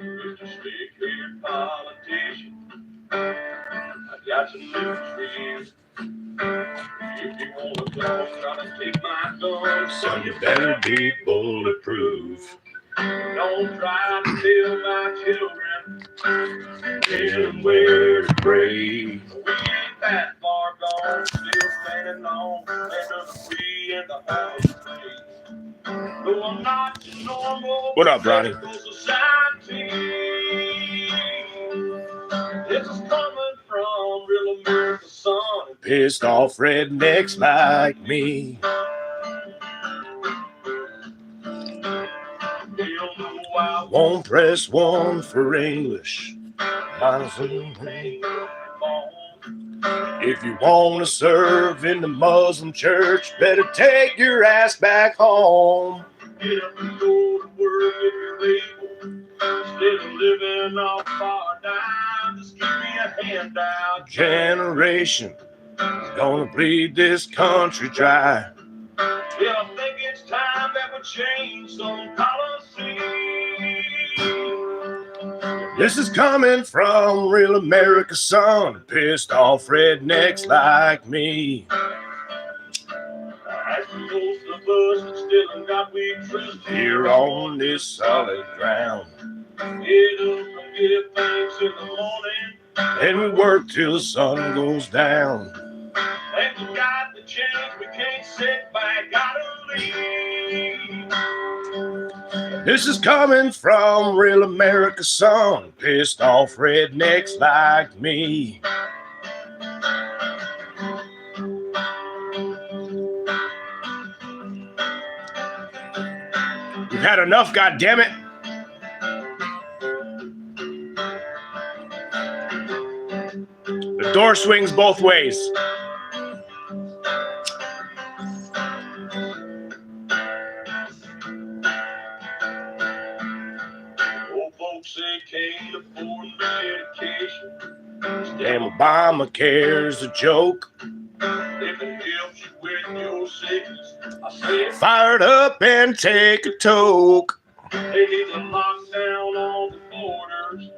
Mr. Stick-haired politician, I got some news for you. If you wanna come try to take my gun, son, you better be bulletproof. Don't try to steal my children, tell them where to pray. We ain't that far gone, still standing on the land of the free and the home of the free. Though I'm not your normal what up, Ronnie? Society. This is coming from real America's son. Pissed off rednecks like me. Won't press one for English. If you want to serve in the Muslim church, better take your ass back home. Get up and go to work if you're able. Instead of living off our dime, just give me a handout. Generation gonna bleed this country dry. Yeah, I think it's time that we change some policy. This is coming from real America's son, pissed off rednecks like me. As most of us that still ain't got we trust Here on this solid ground, get up and give thanks in the morning, and we work till the sun goes down. and we got the change, we can't sit back, gotta leave. This is coming from real America's son, pissed off rednecks like me. We've had enough, goddammit. The door swings both ways. Old folks say can't afford medication. Damn, Obamacare's a joke. If it helps you with your sickness, I say Fired up and take a toke. they need to lock down all the borders.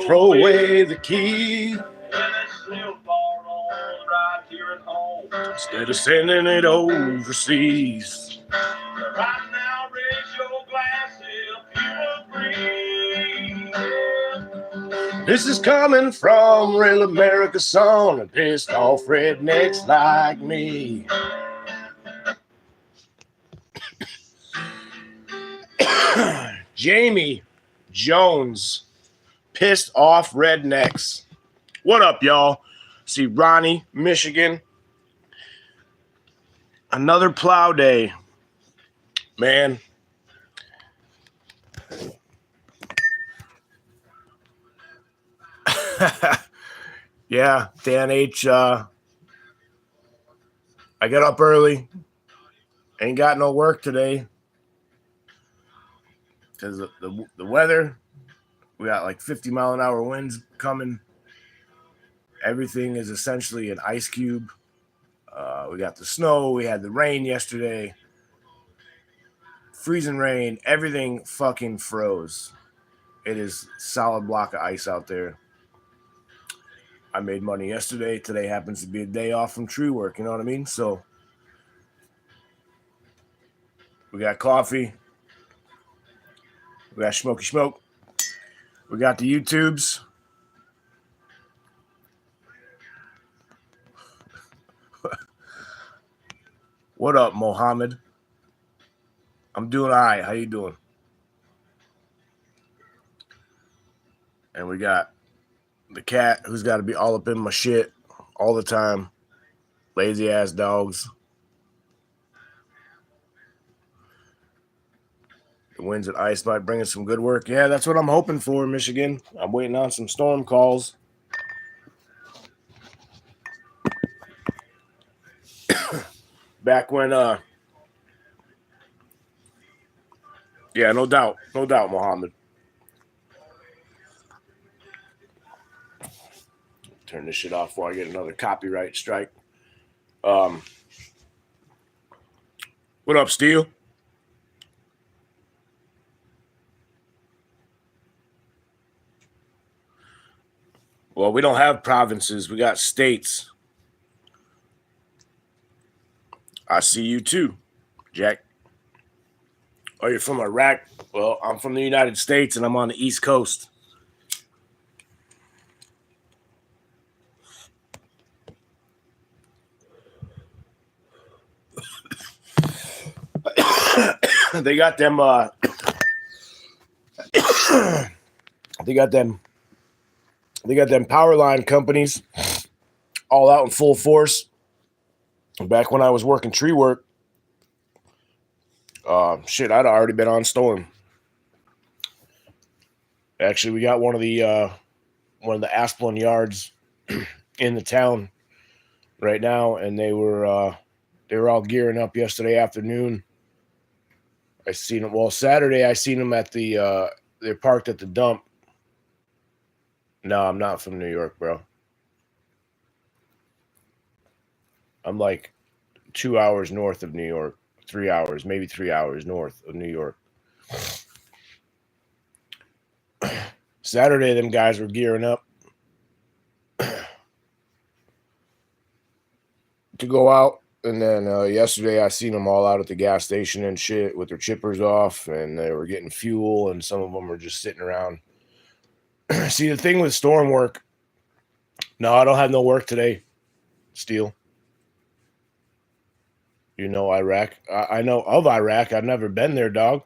Throw away the key and that slim bar on right here at home. instead of sending it overseas. Right now, raise your glass if you agree. This is coming from real America's son and pissed off rednecks like me. Jamie Jones, pissed off rednecks. What up, y'all? See Ronnie, Michigan. Another plow day. Man. Yeah, Dan H. I got up early. Ain't got no work today. Because the weather, we got like 50-mile-an-hour winds coming. Everything is essentially an ice cube. We got the snow. We had the rain yesterday. Freezing rain. Everything fucking froze. It is solid block of ice out there. I made money yesterday. Today happens to be a day off from tree work. You know what I mean? So we got coffee. We got smoky smoke. We got the YouTubes. What up, Mohammed? I'm doing all right. How you doing? And we got the cat who's got to be all up in my shit all the time. Lazy ass dogs. The winds and ice might bring us some good work. Yeah, that's what I'm hoping for, Michigan. I'm waiting on some storm calls. Back when, yeah, no doubt, Mohammed. Turn this shit off before I get another copyright strike. What up, Steel? Well, we don't have provinces. We got states. I see you too, Jack. Oh, you're from Iraq? Well, I'm from the United States and I'm on the East Coast. They got them they got them power line companies all out in full force. Back when I was working tree work, I'd already been on storm. Actually, we got one of the Asplin yards in the town right now, and they were all gearing up yesterday afternoon. I seen them. Well, Saturday I seen them at the they're parked at the dump. No, I'm not from New York, bro. I'm like 2 hours north of New York, 3 hours, maybe 3 hours north of New York. Saturday, them guys were gearing up to go out. And then yesterday, I seen them all out at the gas station and shit with their chippers off, and they were getting fuel, and some of them were just sitting around. See, the thing with storm work, no, I don't have no work today, Steel. You know Iraq. I know of Iraq. I've never been there, dog.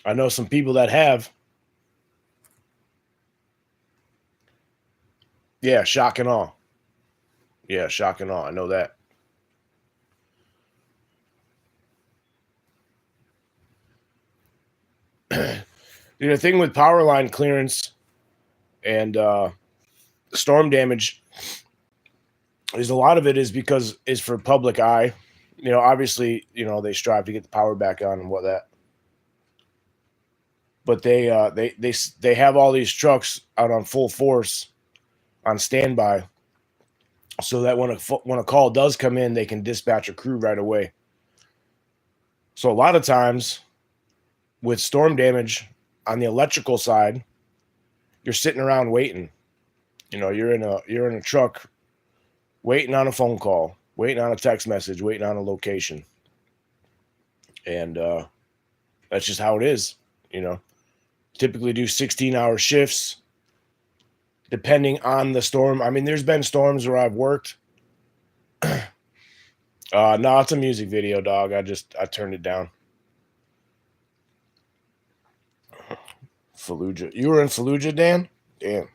I know some people that have. Yeah, shock and awe. Yeah, shock and awe. I know that. The thing with power line clearance and storm damage is a lot of it is for public eye. Obviously, they strive to get the power back on and what that. But they have all these trucks out on full force on standby, so that when a call does come in, they can dispatch a crew right away. So a lot of times with storm damage on the electrical side, you're sitting around waiting. You're in a truck waiting on a phone call, waiting on a text message, waiting on a location. And that's just how it is, Typically do 16-hour shifts depending on the storm. I mean, there's been storms where I've worked. No, it's a music video, dog. I turned it down. Fallujah. You were in Fallujah, Dan? Damn.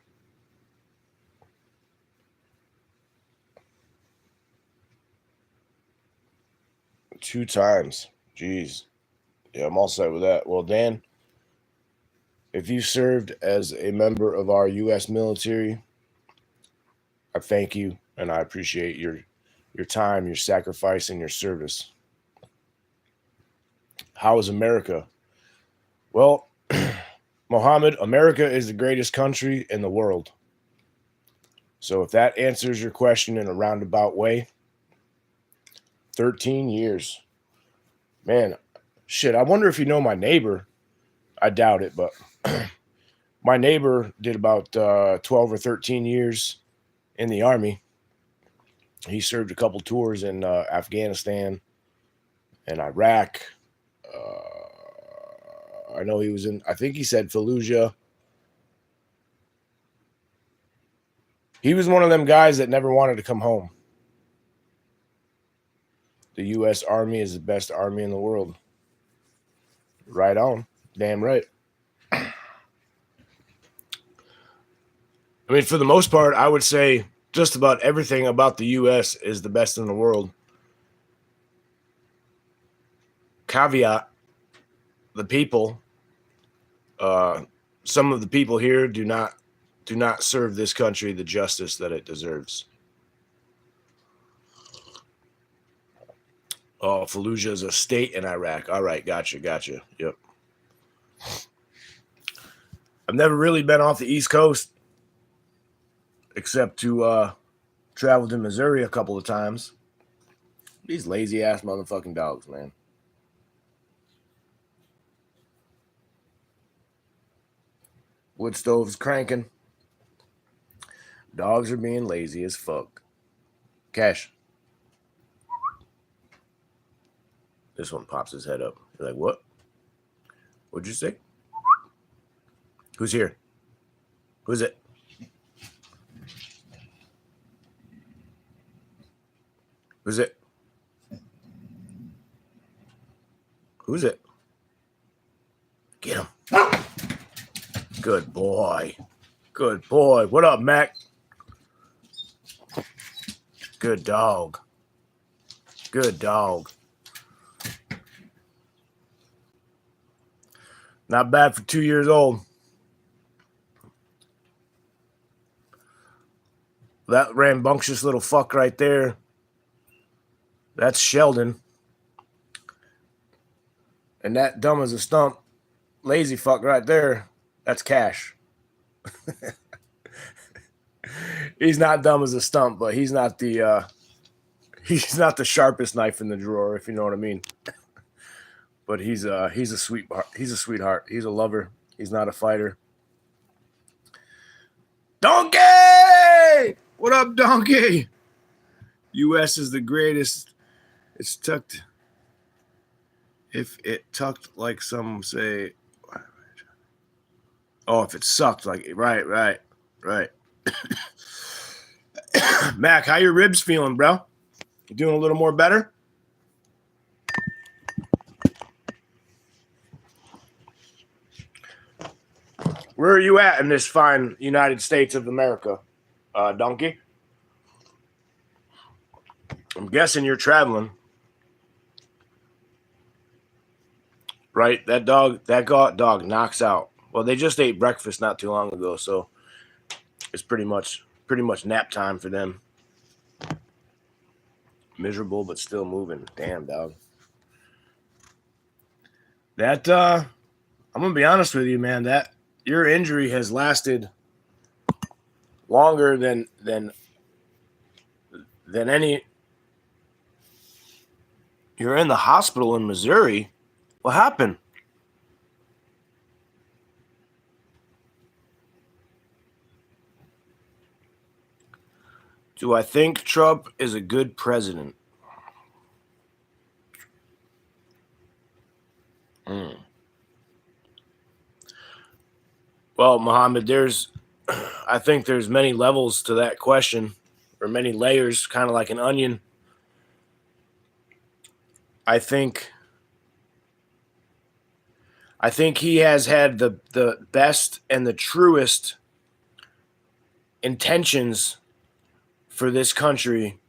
Two times. Jeez. Yeah, I'm all set with that. Well, Dan, if you served as a member of our U.S. military, I thank you and I appreciate your time, your sacrifice, and your service. How is America? Well, Mohammed, America is the greatest country in the world. So if that answers your question in a roundabout way, 13 years. Man, shit, I wonder if you know my neighbor. I doubt it, but my neighbor did about 12 or 13 years in the Army. He served a couple tours in Afghanistan and Iraq. I know he was in, I think he said Fallujah. He was one of them guys that never wanted to come home. The U.S. Army is the best army in the world. Right on. Damn right. I mean, for the most part, I would say just about everything about the U.S. is the best in the world. Caveat, the people, some of the people here do not serve this country the justice that it deserves. Oh, Fallujah is a state in Iraq. All right, gotcha. Yep. I've never really been off the East Coast except to travel to Missouri a couple of times. These lazy ass motherfucking dogs, man. Wood stove's cranking. Dogs are being lazy as fuck. Cash. This one pops his head up. You're like, what? What'd you say? Who's here? Who's it? Who's it? Who's it? Get him. Good boy. Good boy. What up, Mac? Good dog. Good dog. Not bad for 2 years old. That rambunctious little fuck right there. That's Sheldon. And that dumb as a stump, lazy fuck right there, that's Cash. He's not dumb as a stump, but he's not the sharpest knife in the drawer, if you know what I mean. But he's a sweetheart. He's a sweetheart. He's a lover. He's not a fighter. Donkey! What up, Donkey? U.S. is the greatest. It's tucked. If it tucked like some say. Oh, if it sucked like right. Mac, how your ribs feeling, bro? You doing a little more better? Where are you at in this fine United States of America, Donkey? I'm guessing you're traveling. Right? That dog knocks out. Well, they just ate breakfast not too long ago, so it's pretty much nap time for them. Miserable, but still moving. Damn, dog. That I'm gonna be honest with you, man. That your injury has lasted longer than any. You're in the hospital in Missouri. What happened? Do I think Trump is a good president? Well, Mohammed, I think there's many levels to that question, or many layers, kind of like an onion. I think he has had the best and the truest intentions for this country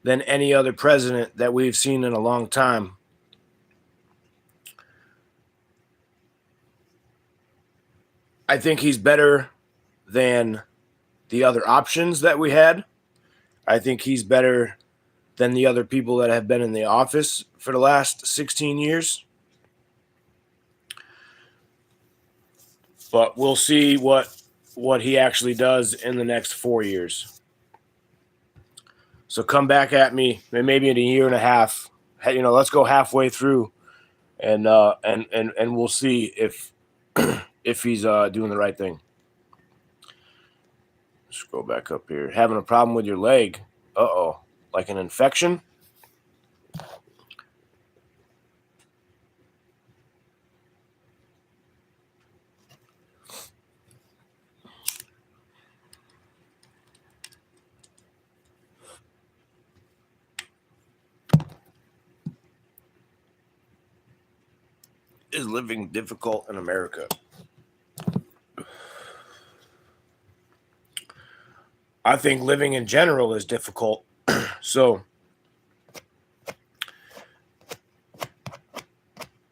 than any other president that we've seen in a long time. I think he's better than the other options that we had. I think he's better than the other people that have been in the office for the last 16 years. But we'll see what he actually does in the next 4 years. So come back at me maybe in a year and a half. Let's go halfway through, and we'll see if he's doing the right thing. Scroll back up here. Having a problem with your leg? Uh-oh. Like an infection? Is living difficult in America? I think living in general is difficult. So,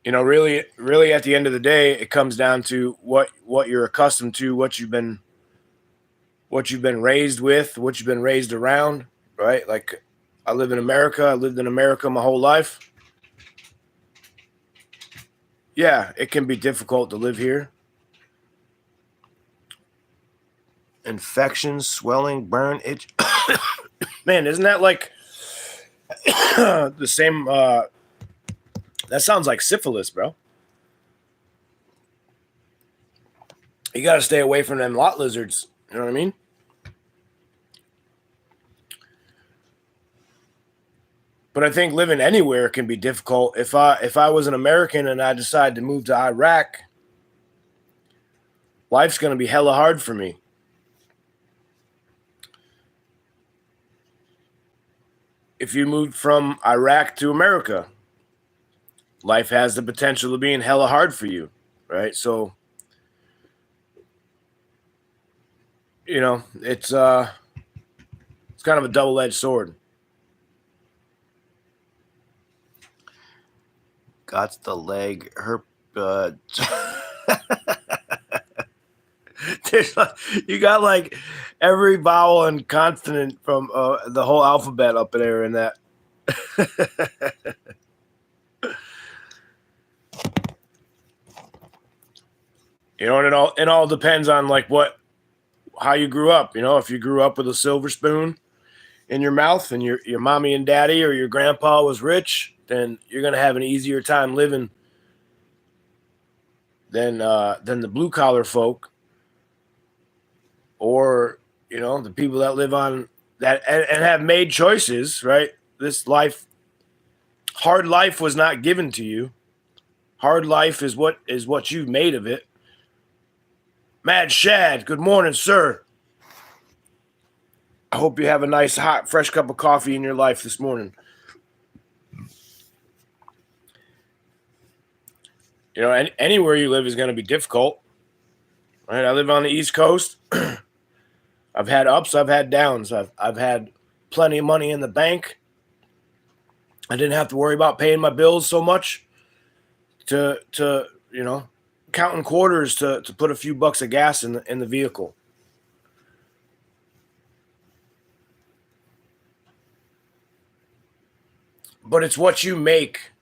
really at the end of the day, it comes down to what you're accustomed to, what you've been raised with, what you've been raised around, right? Like, I live in America. I lived in America my whole life. Yeah, it can be difficult to live here. Infections, swelling, burn, itch. Man, isn't that like the same. That sounds like syphilis, bro. You got to stay away from them lot lizards. You know what I mean? But I think living anywhere can be difficult. If I was an American and I decided to move to Iraq, life's going to be hella hard for me. If you moved from Iraq to America, life has the potential of being hella hard for you, right? So, you know, it's kind of a double-edged sword. Got the leg herp. You got like every vowel and consonant from the whole alphabet up there in that. You know, and it all depends on like how you grew up. You know, if you grew up with a silver spoon in your mouth and your mommy and daddy or your grandpa was rich, then you're gonna have an easier time living than the blue collar folk, or you know, the people that live on that and have made choices. Right, this life, hard life, was not given to you. Hard life is what you've made of it. Mad Shad, good morning, sir. I hope you have a nice, hot, fresh cup of coffee in your life this morning. You know, anywhere you live is going to be difficult. Right? I live on the East Coast. I've had ups, I've had downs. I've had plenty of money in the bank. I didn't have to worry about paying my bills so much to you know, counting quarters to put a few bucks of gas in the vehicle. But it's what you make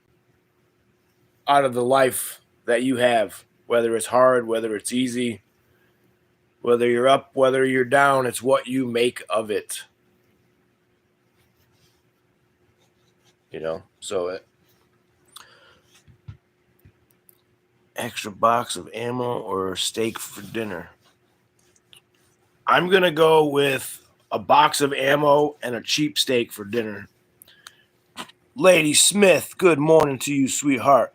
out of the life that you have, whether it's hard, whether it's easy, whether you're up, whether you're down, it's what you make of it. You know, so extra box of ammo or steak for dinner. I'm going to go with a box of ammo and a cheap steak for dinner. Lady Smith, good morning to you, sweetheart.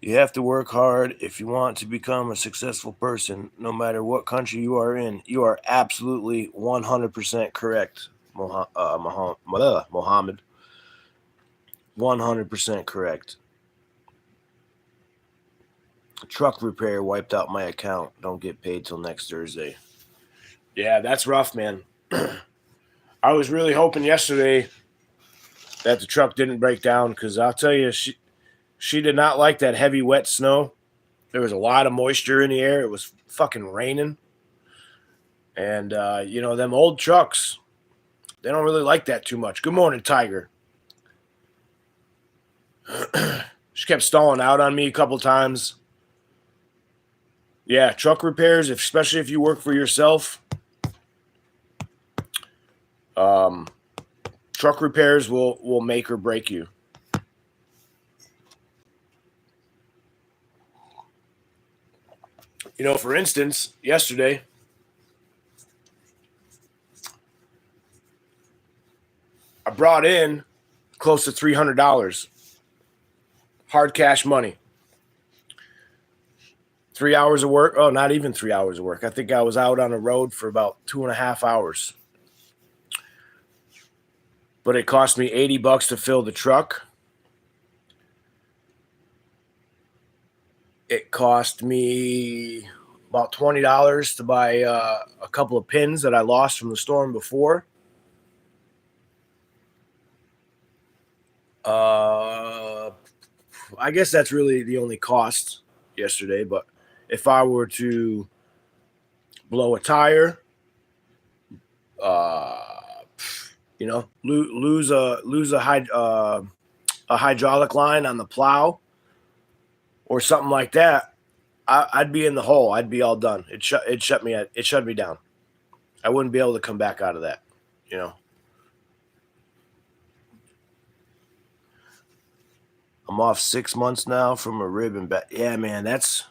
You have to work hard if you want to become a successful person, no matter what country you are in. You are absolutely 100% correct, Mohammed. 100% correct. Truck repair wiped out my account. Don't get paid till next Thursday. Yeah, that's rough, man. I was really hoping yesterday that the truck didn't break down, because I'll tell you, she did not like that heavy, wet snow. There was a lot of moisture in the air. It was fucking raining. And, you know, them old trucks, they don't really like that too much. Good morning, Tiger. She kept stalling out on me a couple times. Yeah, truck repairs, especially if you work for yourself, truck repairs will make or break you. You know, for instance, yesterday, I brought in close to $300, hard cash money. 3 hours of work. Oh, not even 3 hours of work. I think I was out on the road for about 2.5 hours. But it cost me $80 to fill the truck. It cost me about $20 to buy a couple of pins that I lost from the storm before. I guess that's really the only cost yesterday. But if I were to blow a tire, you know, lose a hydraulic line on the plow or something like that, I'd be in the hole. I'd be all done. It shut me down. I wouldn't be able to come back out of that, you know. I'm off 6 months now from a rib and back. Yeah, man, that's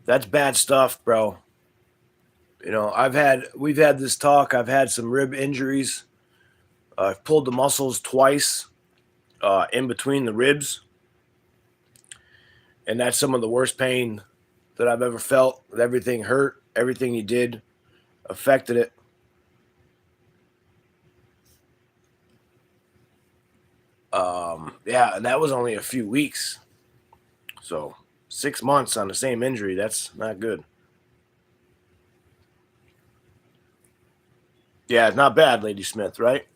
bad stuff, bro. You know, we've had this talk. I've had some rib injuries. I've pulled the muscles twice in between the ribs. And that's some of the worst pain that I've ever felt. Everything hurt. Everything you did affected it. Yeah, and that was only a few weeks. So 6 months on the same injury, that's not good. Yeah, it's not bad, Lady Smith, right?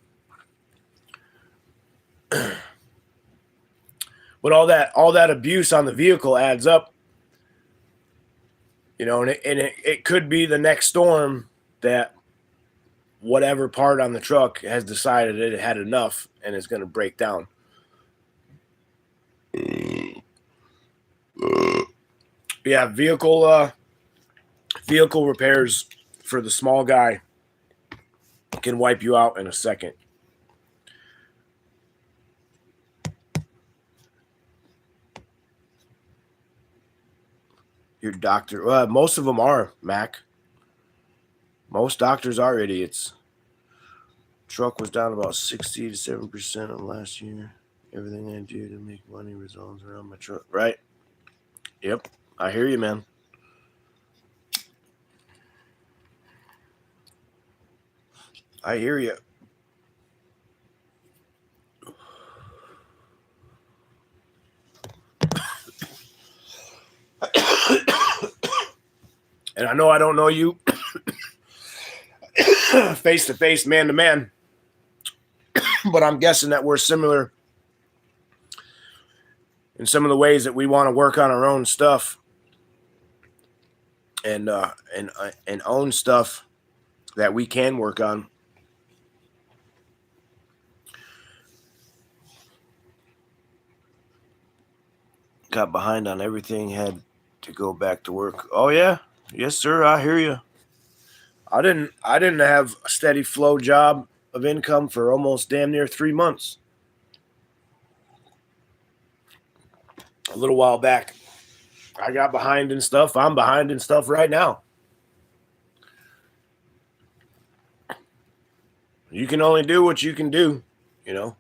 But all that abuse on the vehicle adds up. You know, and it could be the next storm that whatever part on the truck has decided it had enough and is going to break down. Yeah, vehicle repairs for the small guy can wipe you out in a second. Your doctor, most of them are, Mac. Most doctors are idiots. Truck was down about 60 to 7% on last year. Everything I do to make money resolves around my truck. Right? Yep. I hear you, man. I hear you. And I know I don't know you face to face, man to man, but I'm guessing that we're similar in some of the ways that we want to work on our own stuff and own stuff that we can work on. Got behind on everything, had to go back to work. Oh yeah, yes sir, I hear you. I didn't have a steady flow job of income for almost damn near 3 months. A little while back, I got behind in stuff. I'm behind in stuff right now. You can only do what you can do, you know.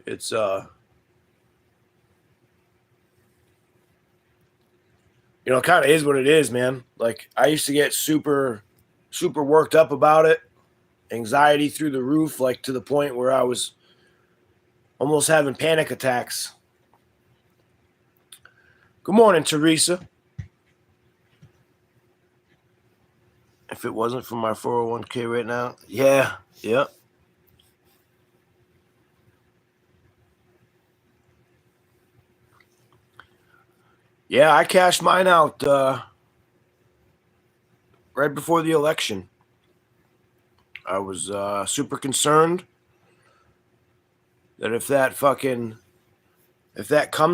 It's you know, it kind of is what it is, man. Like I used to get super worked up about it, anxiety through the roof, like to the point where I was almost having panic attacks. Good morning, Teresa. If it wasn't for my 401k right now, yeah. Yeah, I cashed mine out right before the election. I was super concerned that if that cum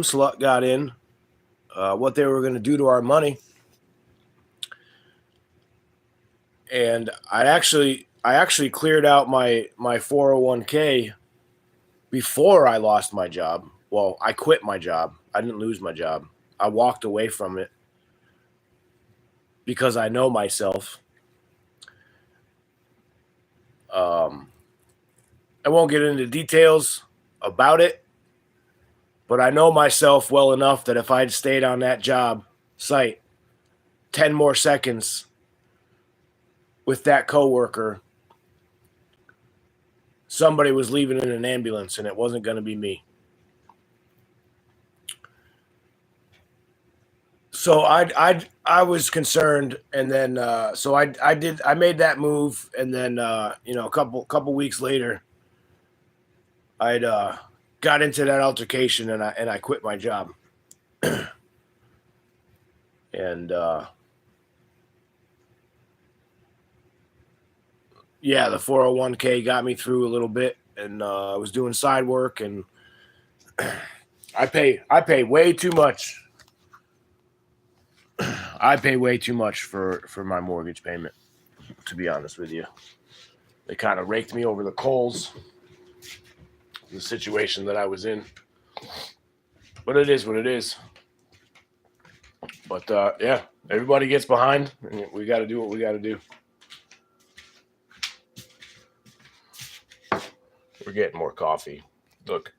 slut got in, what they were going to do to our money. And I actually cleared out my 401k before I lost my job. Well, I quit my job. I didn't lose my job. I walked away from it because I know myself. I won't get into details about it, but I know myself well enough that if I'd stayed on that job site 10 more seconds with that coworker, somebody was leaving in an ambulance and it wasn't going to be me. So I was concerned, and then so I made that move, and then you know, a couple weeks later, I'd got into that altercation, and I quit my job, and yeah, the 401k got me through a little bit, and I was doing side work, and I pay way too much. I pay way too much for my mortgage payment, to be honest with you. They kind of raked me over the coals the situation that I was in. But it is what it is. But yeah, everybody gets behind, and we got to do what we got to do. We're getting more coffee. Look,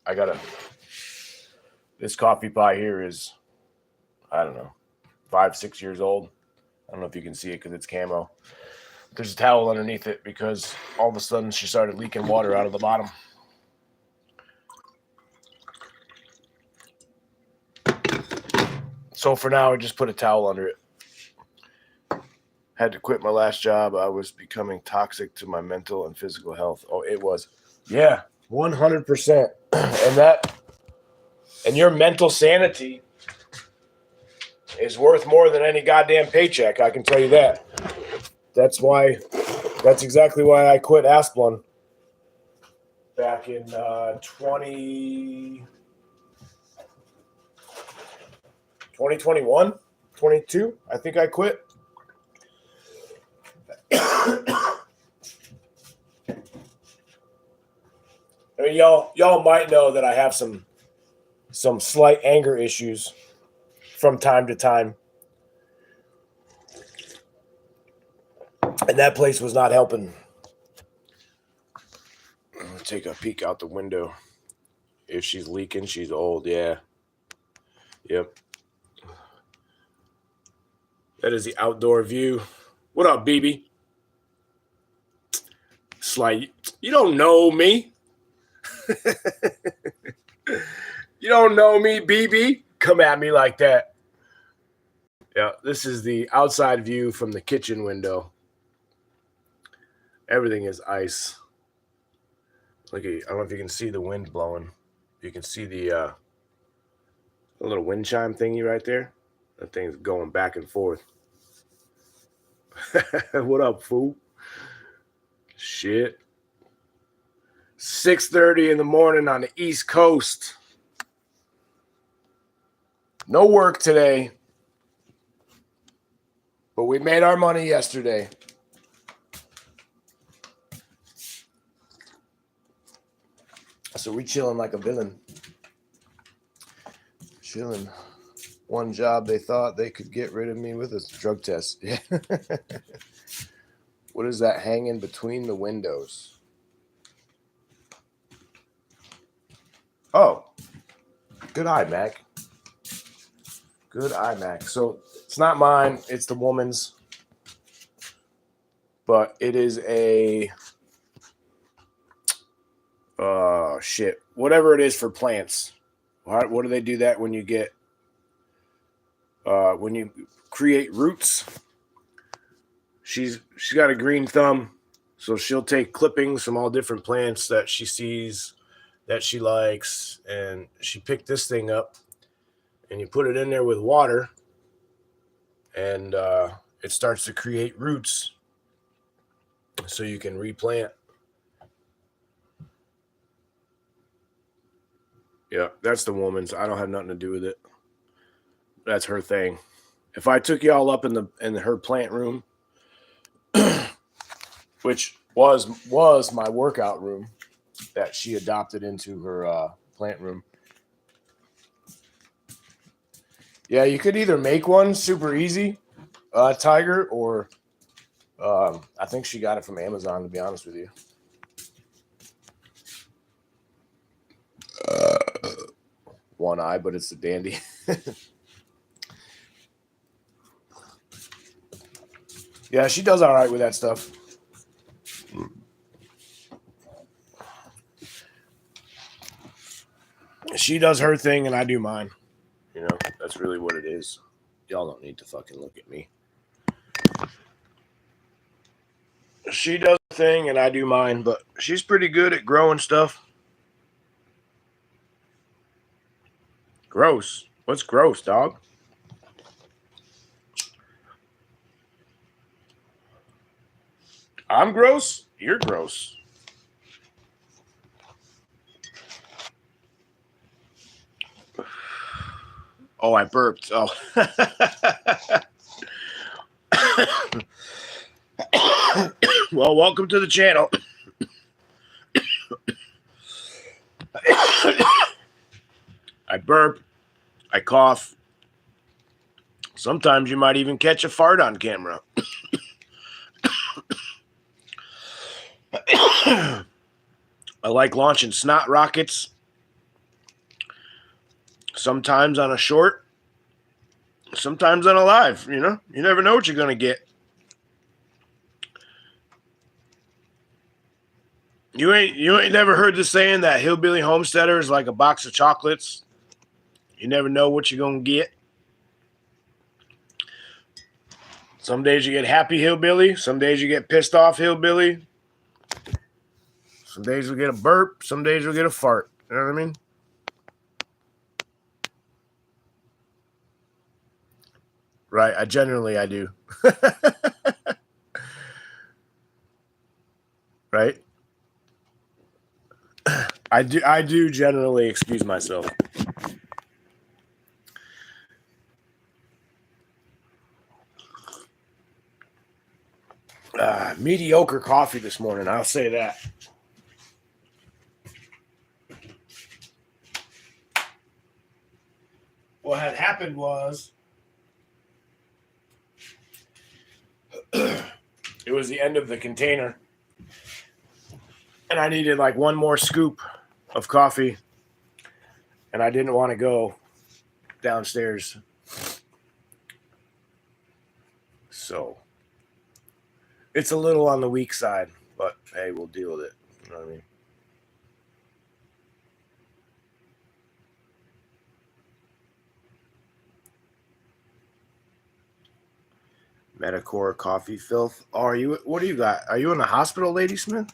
this coffee pot here is, I don't know, 5-6 years old. I don't know if you can see it because it's camo. There's a towel underneath it because all of a sudden she started leaking water out of the bottom. So for now, I just put a towel under it. Had to quit my last job. I was becoming toxic to my mental and physical health. Oh, it was. Yeah, 100%. And your mental sanity is worth more than any goddamn paycheck. I can tell you that. That's exactly why I quit Asplund back in 2021, 22. I think I quit. I mean, y'all might know that I have some slight anger issues from time to time. And that place was not helping. I'll take a peek out the window. If she's leaking, she's old. Yeah. Yep. That is the outdoor view. What up, BB? Slight. You don't know me. You don't know me, BB. Come at me like that. Yeah, this is the outside view from the kitchen window. Everything is ice. I don't know if you can see the wind blowing. You can see the little wind chime thingy right there. That thing's going back and forth. What up, fool? Shit. 6:30 in the morning on the East Coast. No work today. But we made our money yesterday. So we chilling like a villain. Chilling. One job they thought they could get rid of me with a drug test. Yeah. What is that hanging between the windows? Oh. Good eye, Mac. Good eye, Mac. So it's not mine. It's the woman's. But it is a... shit. Whatever it is for plants. What do they do that when you get... when you create roots? She's got a green thumb. So she'll take clippings from all different plants that she sees, that she likes. And she picked this thing up. And you put it in there with water. And it starts to create roots. So you can replant. Yeah, that's the woman's. I don't have nothing to do with it. That's her thing. If I took y'all up in her plant room, which was my workout room that she adopted into her plant room. Yeah, you could either make one super easy, Tiger, or I think she got it from Amazon, to be honest with you. One eye, but it's a dandy. Yeah, she does all right with that stuff. She does her thing and I do mine. You know, that's really what it is. Y'all don't need to fucking look at me. She does her thing and I do mine, but she's pretty good at growing stuff. Gross. What's gross, dog? I'm gross? You're gross. Oh, I burped. Oh. Well, welcome to the channel. I burp. I cough. Sometimes you might even catch a fart on camera. I like launching snot rockets. Sometimes on a short. Sometimes on a live. You know, you never know what you're going to get. You ain't never heard the saying that hillbilly homesteader is like a box of chocolates. You never know what you're going to get. Some days you get happy hillbilly. Some days you get pissed off hillbilly. Some days you'll get a burp. Some days you'll get a fart. You know what I mean? Right. I do. Right. I do generally excuse myself. Mediocre coffee this morning. I'll say that. What had happened was it was the end of the container, and I needed like one more scoop of coffee, and I didn't want to go downstairs. So it's a little on the weak side, but hey, we'll deal with it. You know what I mean? Metacore coffee filth. Oh, are you? What do you got? Are you in the hospital, Lady Smith?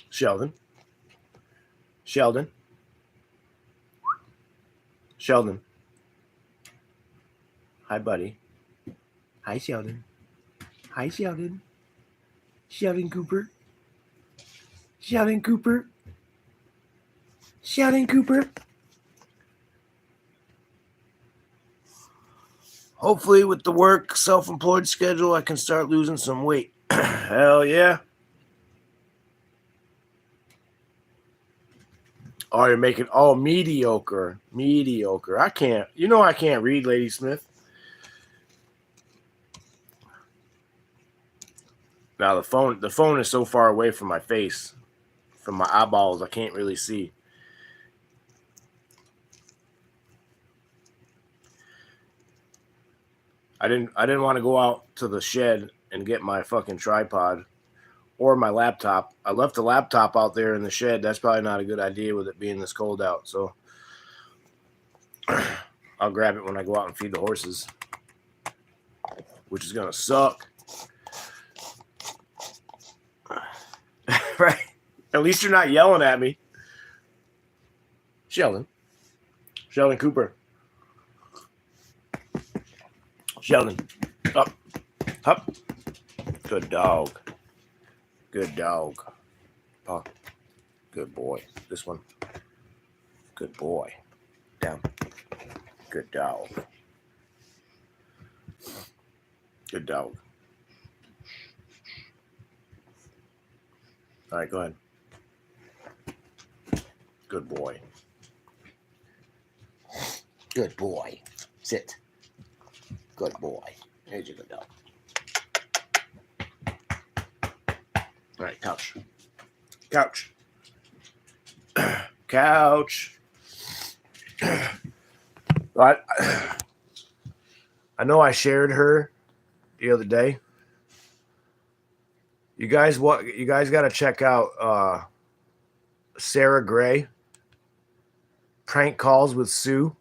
Sheldon. Hi, buddy. Hi, Sheldon. Sheldon Cooper. Sheldon Cooper. Hopefully, with the work self-employed schedule, I can start losing some weight. Hell yeah. Oh, you're making mediocre. I can't read, Lady Smith. Now the phone is so far away from my face, from my eyeballs, I can't really see. I didn't want to go out to the shed and get my fucking tripod or my laptop. I left the laptop out there in the shed. That's probably not a good idea with it being this cold out. So I'll grab it when I go out and feed the horses, which is gonna suck. Right? At least you're not yelling at me. Sheldon Cooper. Sheldon. Up. Good dog. Paw. Good boy. This one. Good boy. Down. Good dog. All right, go ahead. Good boy. Sit. Good boy. Here's your good dog. All right, couch. I know I shared her the other day. You guys got to check out Sarah Gray. Prank Calls with Sue.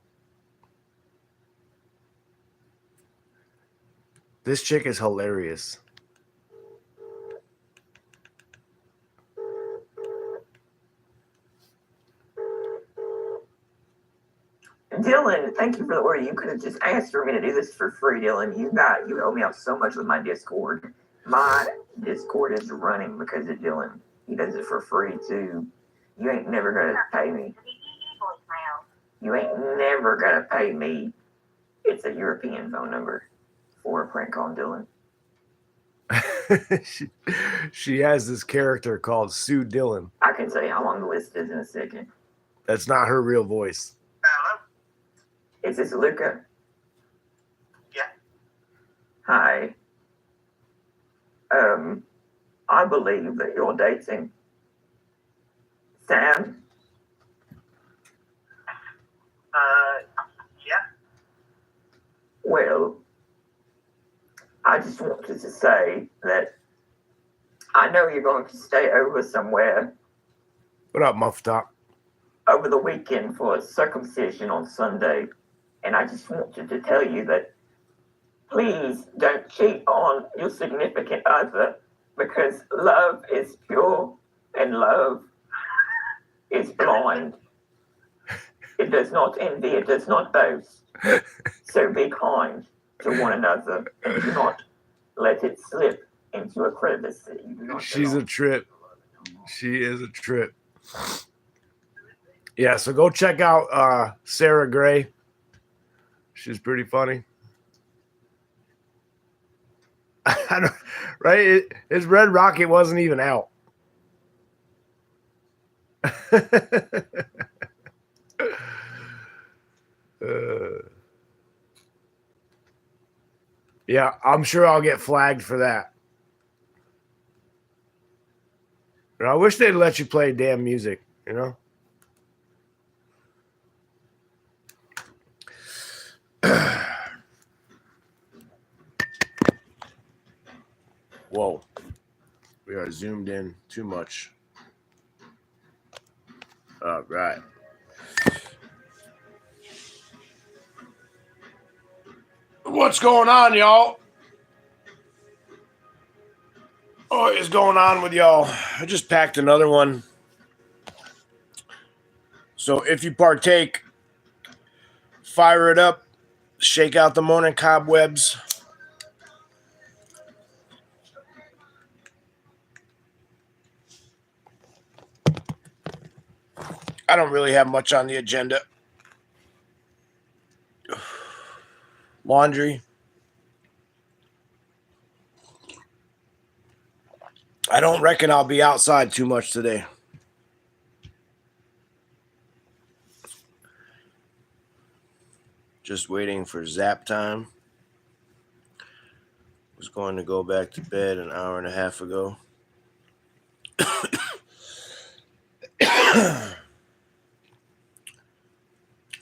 This chick is hilarious. Dylan, thank you for the order. You could have just asked for me to do this for free, Dylan. You helped me out so much with my Discord. My Discord is running because of Dylan. He does it for free too. You ain't never gonna pay me. It's a European phone number for a prank call, Dylan. she has this character called Sue Dillon. I can tell you how long the list is in a second. That's not her real voice. Hello? Is this Luca? Yeah. Hi. I believe that you're dating Sam. Yeah. Well, I just wanted to say that I know you're going to stay over somewhere What up, Muff Top? over the weekend for a circumcision on Sunday. And I just wanted to tell you that please don't cheat on your significant other because love is pure and love is blind. It does not envy, it does not boast. So be kind to one another and do not let it slip into a crevice that you do not She's a belong. trip. She is a trip. Yeah, so go check out Sarah Gray. She's pretty funny. Right? His Red Rocket wasn't even out. Yeah, I'm sure I'll get flagged for that. And I wish they'd let you play damn music, you know? Whoa. We are zoomed in too much. All right. What's going on, y'all? What is going on with y'all? I just packed another one. So if you partake, fire it up, shake out the morning cobwebs. I don't really have much on the agenda. Laundry. I don't reckon I'll be outside too much today. Just waiting for zap time. Was going to go back to bed an hour and a half ago.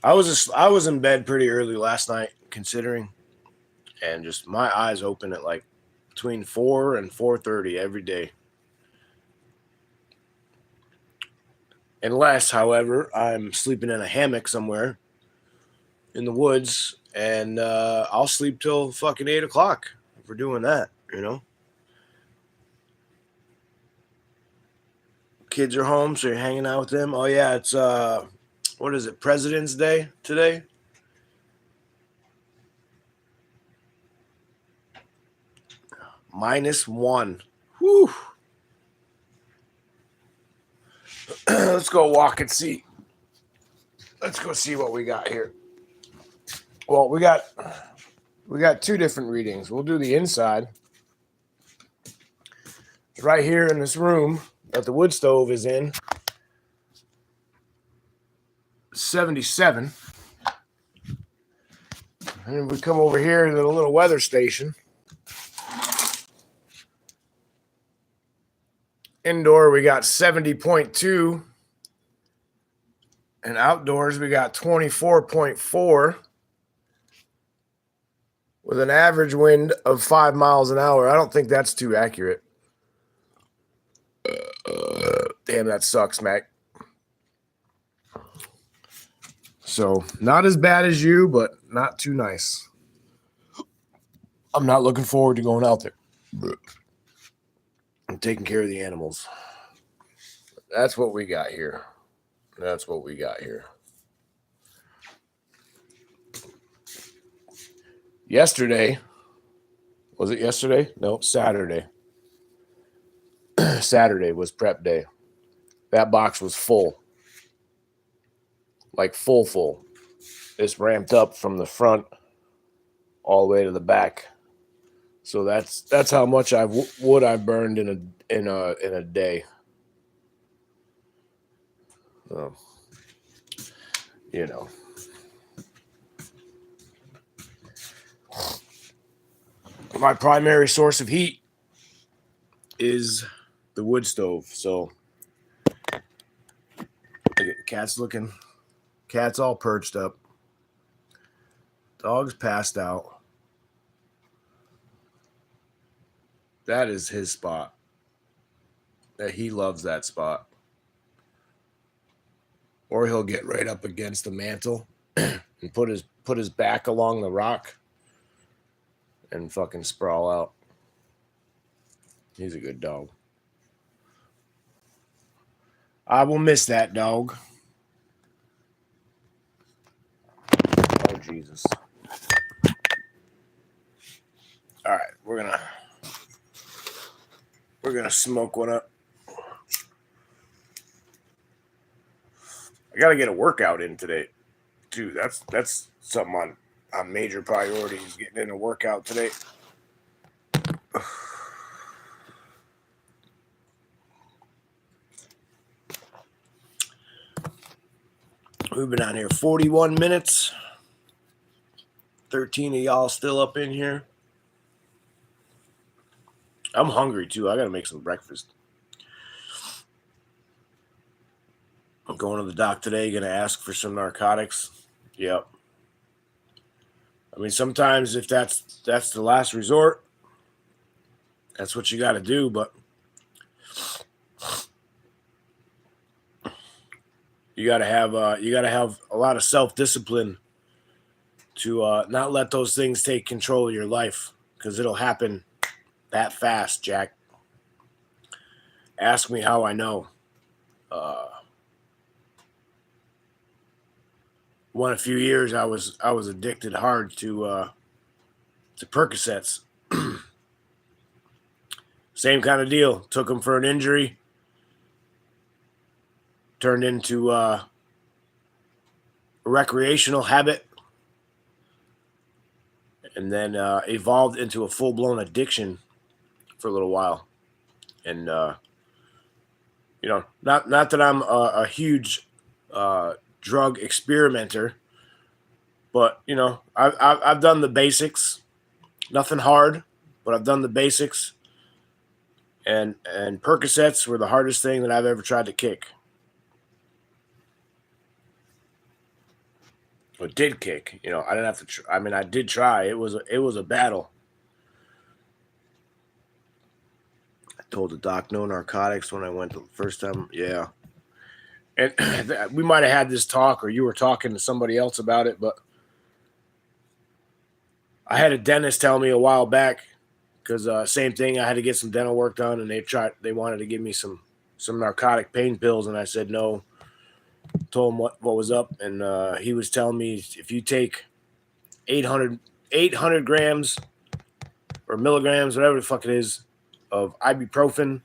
I was in bed pretty early last night, considering, and just my eyes open at like between 4 and 4:30 every day. Unless, however, I'm sleeping in a hammock somewhere in the woods, and I'll sleep till fucking 8 o'clock if we're doing that, you know? Kids are home, so you're hanging out with them. Oh, yeah, it's, what is it, President's Day today? -1. Whew. Let's go walk and see. Let's go see what we got here. Well, we got two different readings. We'll do the inside. It's right here in this room that the wood stove is in. 77. And we come over here to the little weather station. Indoor, we got 70.2. And outdoors, we got 24.4. With an average wind of 5 miles an hour. I don't think that's too accurate. Damn, that sucks, Mac. So, not as bad as you, but not too nice. I'm not looking forward to going out there. I'm taking care of the animals. That's what we got here. That's what we got here. Yesterday, was it yesterday? No, Saturday. Saturday was prep day. That box was full. Like full. It's ramped up from the front all the way to the back. So that's how much wood I've burned in a day. So, you know. My primary source of heat is the wood stove. So cat's all perched up. Dog's passed out. That is his spot. That he loves that spot. Or he'll get right up against the mantle and put his back along the rock and fucking sprawl out. He's a good dog. I will miss that dog. Oh, Jesus. All right, we're gonna smoke one up. I gotta get a workout in today, too. That's something on major priorities. Getting in a workout today. We've been on here 41 minutes. 13 of y'all still up in here. I'm hungry too. I gotta make some breakfast. I'm going to the doc today, gonna ask for some narcotics. Yep. I mean, sometimes if that's the last resort, that's what you gotta do, but you gotta have a lot of self-discipline to not let those things take control of your life, because it'll happen that fast, Jack. Ask me how I know. A few years I was addicted hard to Percocets. Same kind of deal. Took them for an injury. Turned into a recreational habit. And then evolved into a full-blown addiction for a little while. And, not that I'm a huge drug experimenter, but, I've done the basics. Nothing hard, but I've done the basics. And Percocets were the hardest thing that I've ever tried to kick. Or did kick. I didn't have to. I did try. It was a battle. I told the doc no narcotics when I went the first time. Yeah, and we might have had this talk, or you were talking to somebody else about it, but I had a dentist tell me a while back, because same thing. I had to get some dental work done, and they wanted to give me some narcotic pain pills, and I said no. Told him what was up, and he was telling me if you take 800 grams or milligrams, whatever the fuck it is, of ibuprofen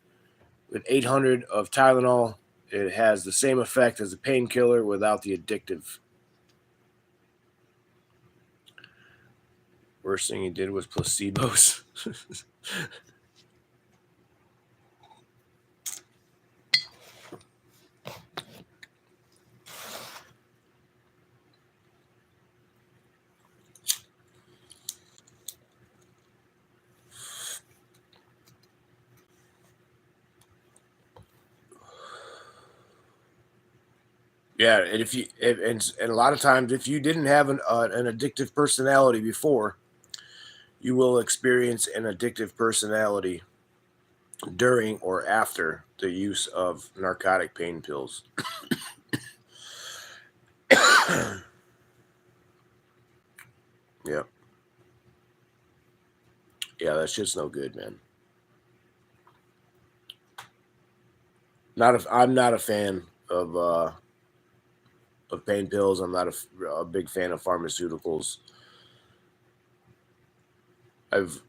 with 800 of Tylenol, it has the same effect as a painkiller without the addictive. Worst thing he did was placebos. Yeah, and a lot of times, if you didn't have an addictive personality before, you will experience an addictive personality during or after the use of narcotic pain pills. Yep. Yeah, that shit's no good, man. I'm not a fan of pain pills. I'm not a big fan of pharmaceuticals.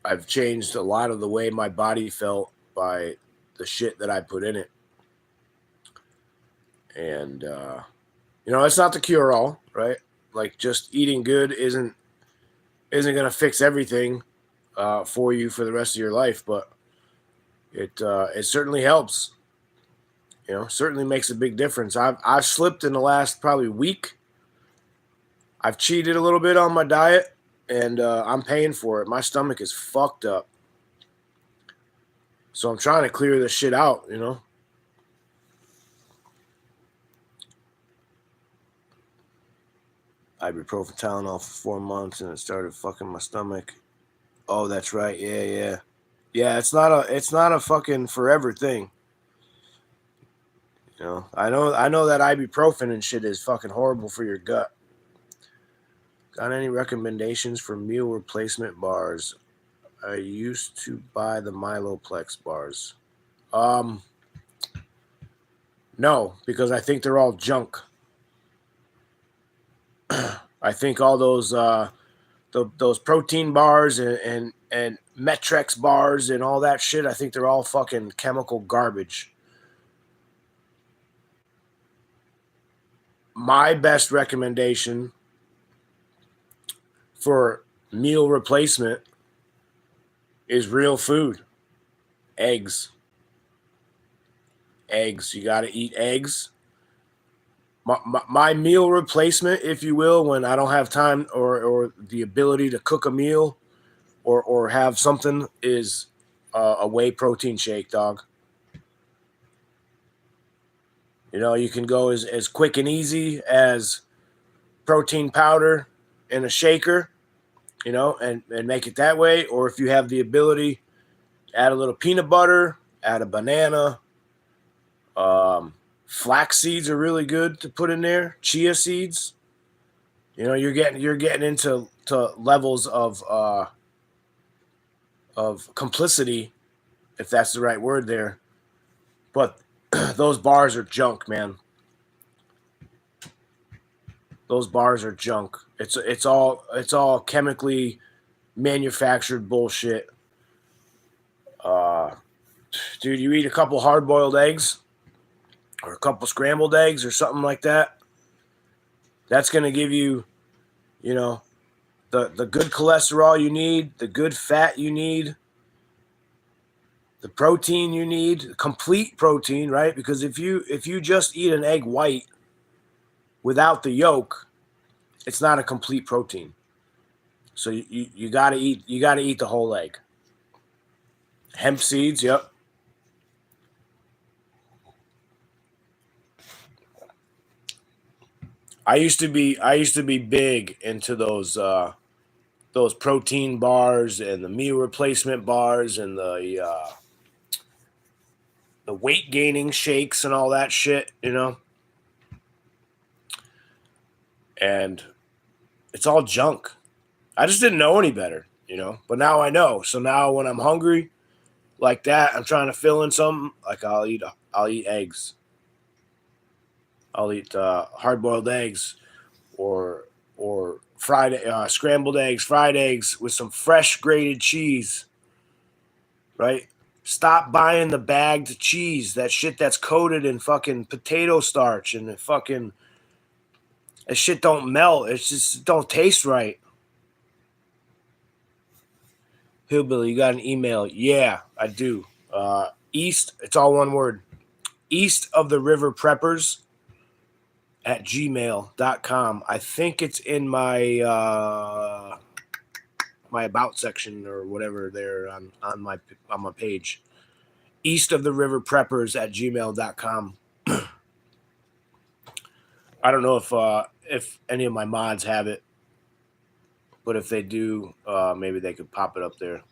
I've changed a lot of the way my body felt by the shit that I put in it. And it's not the cure all, right? Like, just eating good isn't going to fix everything. for you for the rest of your life, but it certainly helps. You know, certainly makes a big difference. I've slipped in the last probably week. I've cheated a little bit on my diet, and I'm paying for it. My stomach is fucked up, so I'm trying to clear this shit out. You know. Ibuprofen Tylenol for 4 months, and it started fucking my stomach. Oh, that's right. Yeah. It's not a fucking forever thing. You know, I know that ibuprofen and shit is fucking horrible for your gut. Got any recommendations for meal replacement bars? I used to buy the Miloplex bars. No, because I think they're all junk. I think all those protein bars and Metrex bars and all that shit, I think they're all fucking chemical garbage. My best recommendation for meal replacement is real food. Eggs. You got to eat eggs. My meal replacement, if you will, when I don't have time or the ability to cook a meal or have something, is a whey protein shake, dog. You know, you can go as quick and easy as protein powder in a shaker, you know, and make it that way. Or if you have the ability, add a little peanut butter, add a banana. Flax seeds are really good to put in there. Chia seeds. You know, you're getting into levels of complicity, if that's the right word there. But those bars are junk, man. Those bars are junk. It's all chemically manufactured bullshit. Dude, you eat a couple hard-boiled eggs or a couple scrambled eggs or something like that. That's going to give you, you know, the good cholesterol you need, the good fat you need, the protein you need, complete protein, right? Because if you just eat an egg white without the yolk, it's not a complete protein. So you got to eat the whole egg. Hemp seeds, yep. I used to be big into those protein bars and the meal replacement bars and the weight gaining shakes and all that shit, you know. And it's all junk. I just didn't know any better, you know. But now I know. So now when I'm hungry like that, I'm trying to fill in something, like I'll eat eggs. I'll eat hard-boiled eggs or fried scrambled eggs, fried eggs with some fresh grated cheese. Right? Stop buying the bagged cheese, that shit that's coated in fucking potato starch and that shit don't melt. It just don't taste right. Hillbilly, you got an email? Yeah, I do. East, it's all one word. East of the River Preppers at gmail.com. I think it's in my my about section or whatever there on my page. East of the River Preppers at gmail.com. I don't know if any of my mods have it, but if they do, maybe they could pop it up there.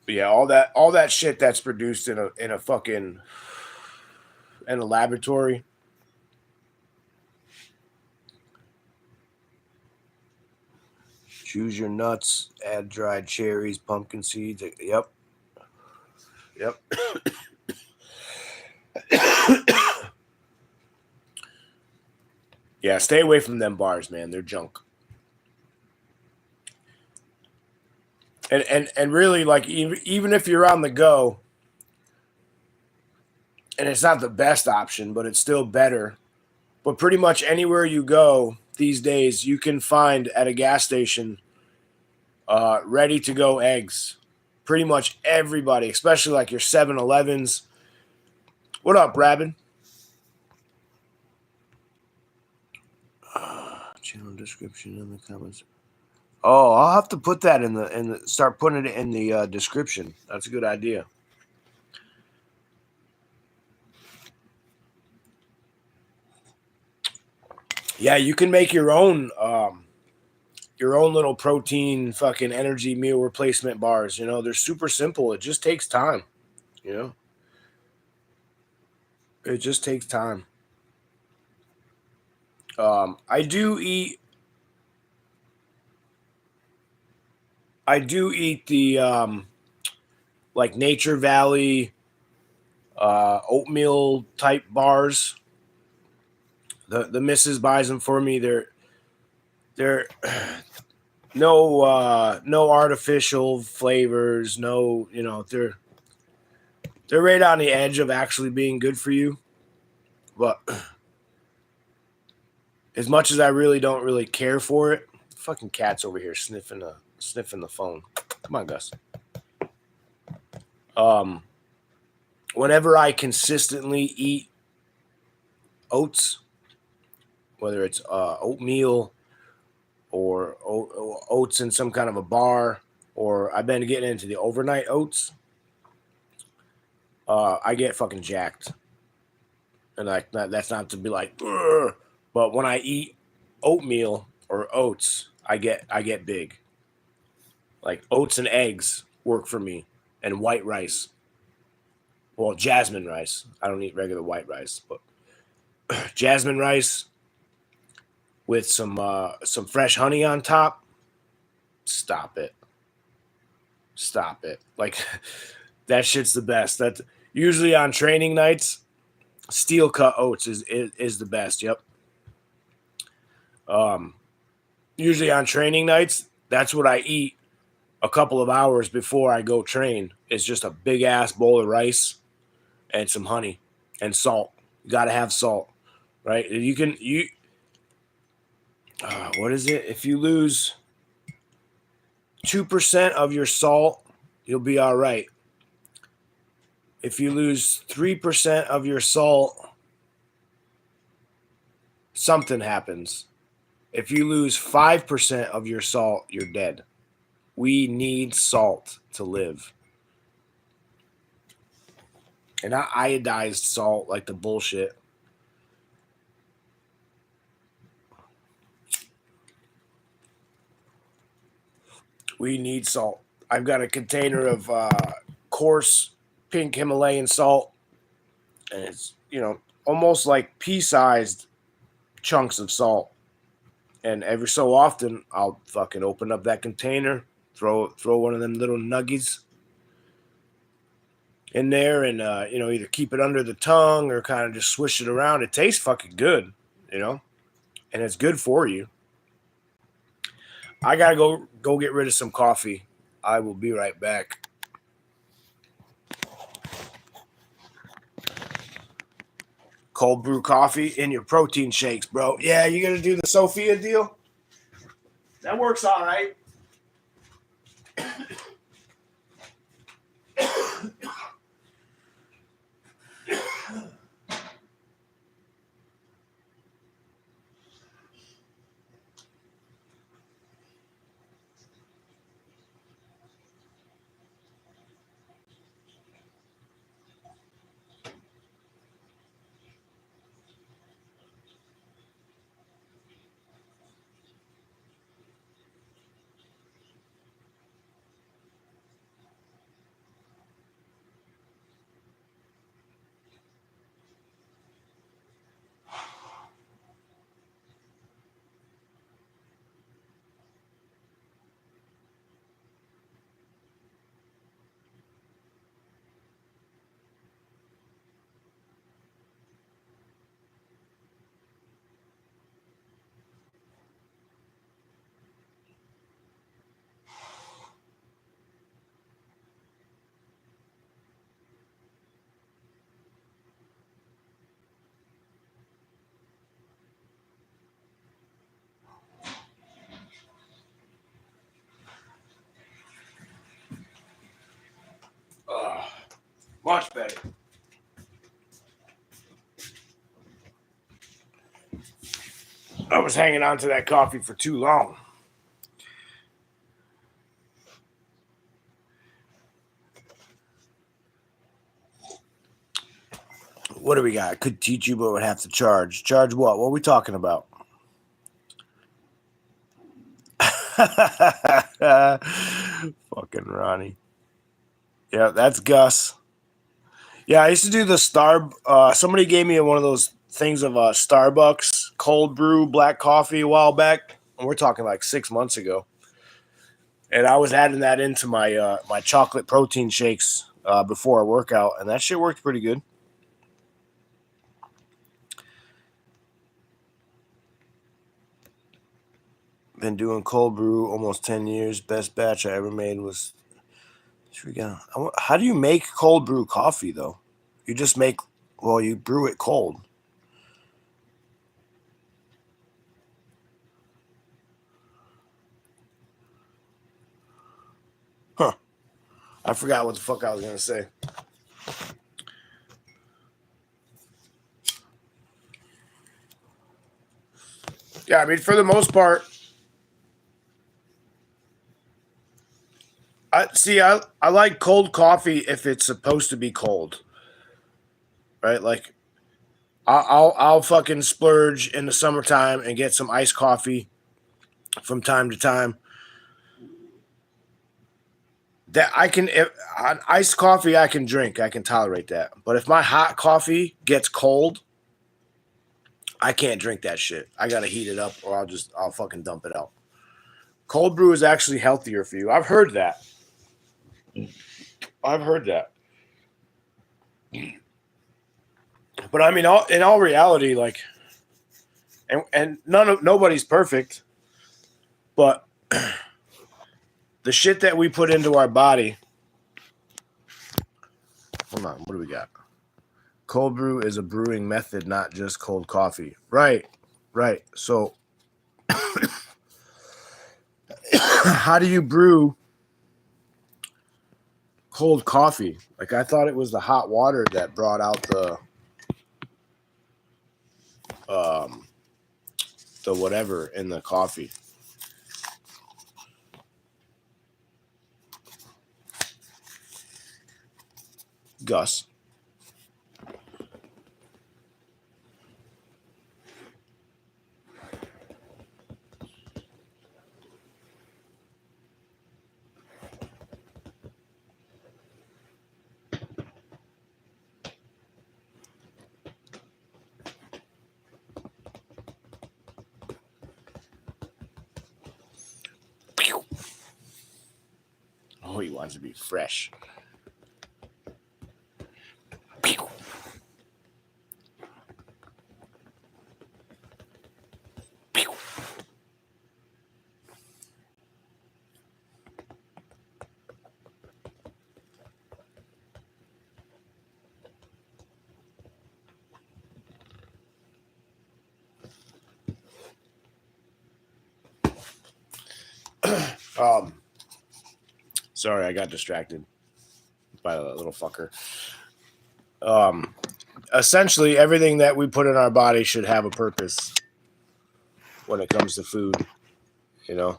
But yeah, all that shit that's produced in a laboratory. Choose your nuts, add dried cherries, pumpkin seeds. Yep. Yeah, stay away from them bars, man. They're junk. And really, like, even if you're on the go and it's not the best option, but it's still better. But pretty much anywhere you go these days, you can find at a gas station ready to go eggs. Pretty much everybody, especially like your 7-Elevens. What up, Rabin? Channel description in the comments. Oh, I'll have to put that in the start putting it in the description. That's a good idea. Yeah, you can make your own little protein fucking energy meal replacement bars. You know, they're super simple. It just takes time. You know, it just takes time. I do eat the like Nature Valley oatmeal type bars. The missus buys them for me. They're no artificial flavors. No, you know, they're right on the edge of actually being good for you. But as much as I really don't really care for it, fucking cat's over here sniffing the phone. Come on, Gus. Whenever I consistently eat oats, whether it's oatmeal or oats in some kind of a bar, or I've been getting into the overnight oats, I get fucking jacked. And like that's not to be like, "Ugh," but when I eat oatmeal or oats, I get big. Like oats and eggs work for me, and white rice. Well, jasmine rice. I don't eat regular white rice, but jasmine rice with some fresh honey on top. Stop it. Like that shit's the best. That usually on training nights, steel cut oats is the best. Yep. Usually on training nights, that's what I eat a couple of hours before I go train. It's just a big ass bowl of rice and some honey and salt. You got to have salt, right? What is it? If you lose 2% of your salt, you'll be all right. If you lose 3% of your salt, something happens. If you lose 5% of your salt, you're dead. We need salt to live. And not iodized salt like the bullshit. We need salt. I've got a container of coarse pink Himalayan salt. And it's, you know, almost like pea-sized chunks of salt. And every so often, I'll fucking open up that container, throw one of them little nuggies in there, and you know, either keep it under the tongue or kind of just swish it around. It tastes fucking good, you know, and it's good for you. I gotta go get rid of some coffee. I will be right back. Cold brew coffee in your protein shakes, bro. Yeah, you gonna do the Sophia deal? That works all right. Much better. I was hanging on to that coffee for too long. What do we got? Could teach you, but would have to charge. Charge what? What are we talking about? Fucking Ronnie. Yeah, that's Gus. Yeah, I used to do the somebody gave me one of those things of Starbucks cold brew black coffee a while back. And we're talking like 6 months ago. And I was adding that into my my chocolate protein shakes before a workout, and that shit worked pretty good. Been doing cold brew almost 10 years. Best batch I ever made was. How do you make cold brew coffee, though? You just you brew it cold. Huh. I forgot what the fuck I was going to say. Yeah, I mean, for the most part, I like cold coffee if it's supposed to be cold, right? Like, I'll fucking splurge in the summertime and get some iced coffee from time to time. That on iced coffee I can drink, I can tolerate that. But if my hot coffee gets cold, I can't drink that shit. I gotta heat it up, or I'll fucking dump it out. Cold brew is actually healthier for you. I've heard that. But I mean, in all reality, like, and nobody's perfect, but the shit that we put into our body. Hold on, what do we got? Cold brew is a brewing method, not just cold coffee. Right. So, how do you brew cold coffee? Like, I thought it was the hot water that brought out the whatever in the coffee. Gus. Oh, he wants to be fresh. Sorry, I got distracted by that little fucker. Essentially, everything that we put in our body should have a purpose when it comes to food, you know.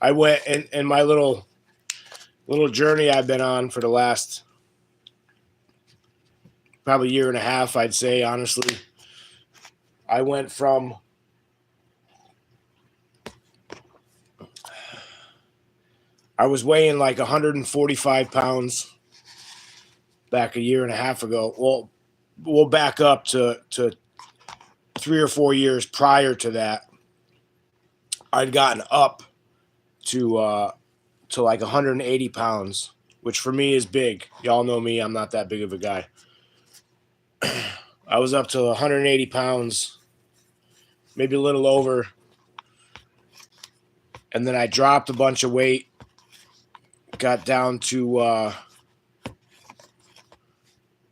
I went in my little journey I've been on for the last probably year and a half, I'd say, honestly. I went from I was weighing like 145 pounds back a year and a half ago. Well, we'll back up to 3 or 4 years prior to that. I'd gotten up to like 180 pounds, which for me is big. Y'all know me. I'm not that big of a guy. I was up to 180 pounds, maybe a little over. And then I dropped a bunch of weight, got down to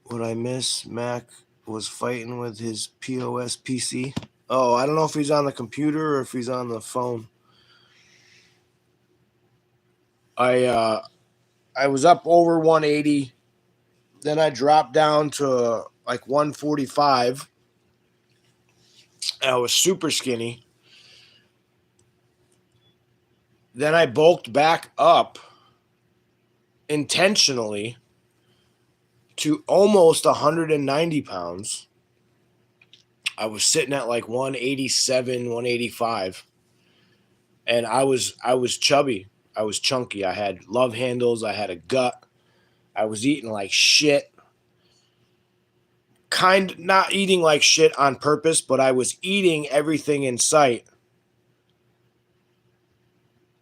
what I miss. Mac was fighting with his POS PC. Oh, I don't know if he's on the computer or if he's on the phone. I was up over 180. Then I dropped down to like 145. I was super skinny. Then I bulked back up intentionally to almost 190 pounds. I was sitting at like 187, 185. And I was chubby. I was chunky. I had love handles. I had a gut. I was eating like shit. Not eating like shit on purpose, but I was eating everything in sight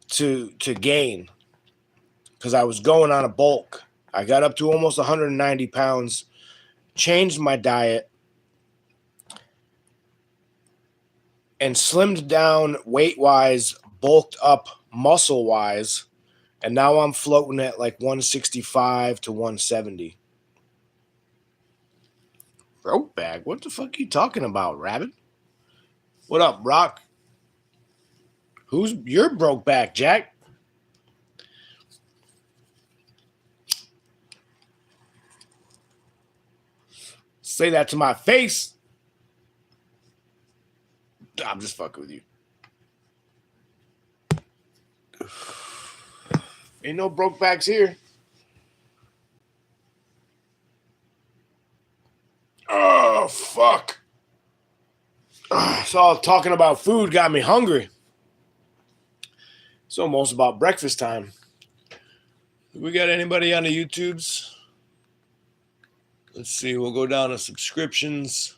to gain, because I was going on a bulk. I got up to almost 190 pounds, changed my diet, and slimmed down weight-wise, bulked up muscle-wise, and now I'm floating at like 165 to 170. Broke bag? What the fuck are you talking about, Rabbit? What up, Rock? Who's your broke back, Jack? Say that to my face. I'm just fucking with you. Ain't no broke backs here. Oh, fuck. So talking about food got me hungry. It's almost about breakfast time. We got anybody on the YouTubes? Let's see. We'll go down to subscriptions.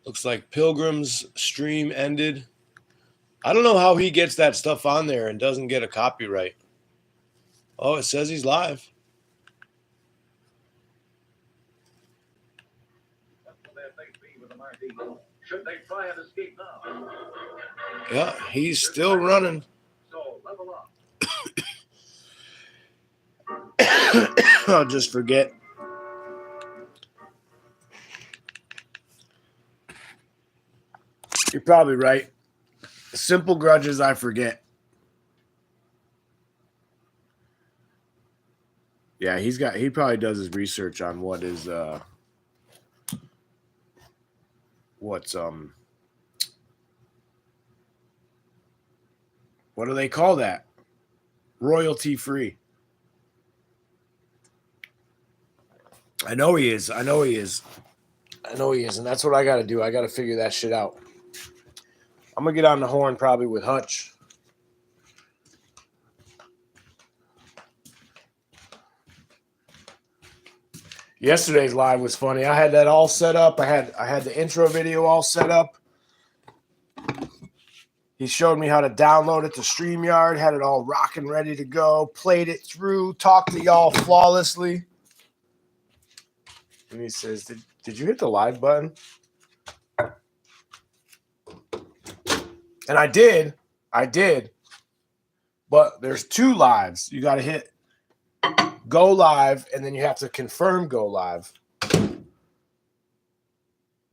Looks like Pilgrim's stream ended. I don't know how he gets that stuff on there and doesn't get a copyright. Oh, it says he's live. Should they try and escape now? Yeah, he's still running. So level up. I'll just forget. You're probably right. Simple grudges I forget. Yeah, he probably does his research on what is what do they call that? Royalty free. I know he is. And that's what I got to do. I got to figure that shit out. I'm going to get on the horn probably with Hutch. Yesterday's live was funny. I had that all set up. I had the intro video all set up. He showed me how to download it to StreamYard, had it all rocking, ready to go, played it through, talked to y'all flawlessly. And he says, did you hit the live button? And I did. But there's 2 lives. You got to hit go live, and then you have to confirm go live.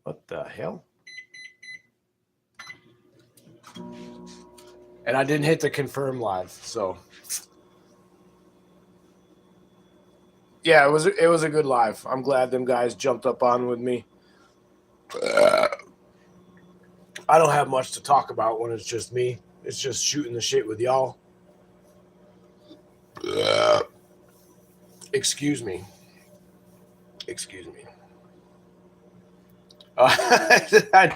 What the hell? And I didn't hit the confirm live, so yeah, it was a good live. I'm glad them guys jumped up on with me. I don't have much to talk about when it's just me. It's just shooting the shit with y'all. Excuse me. I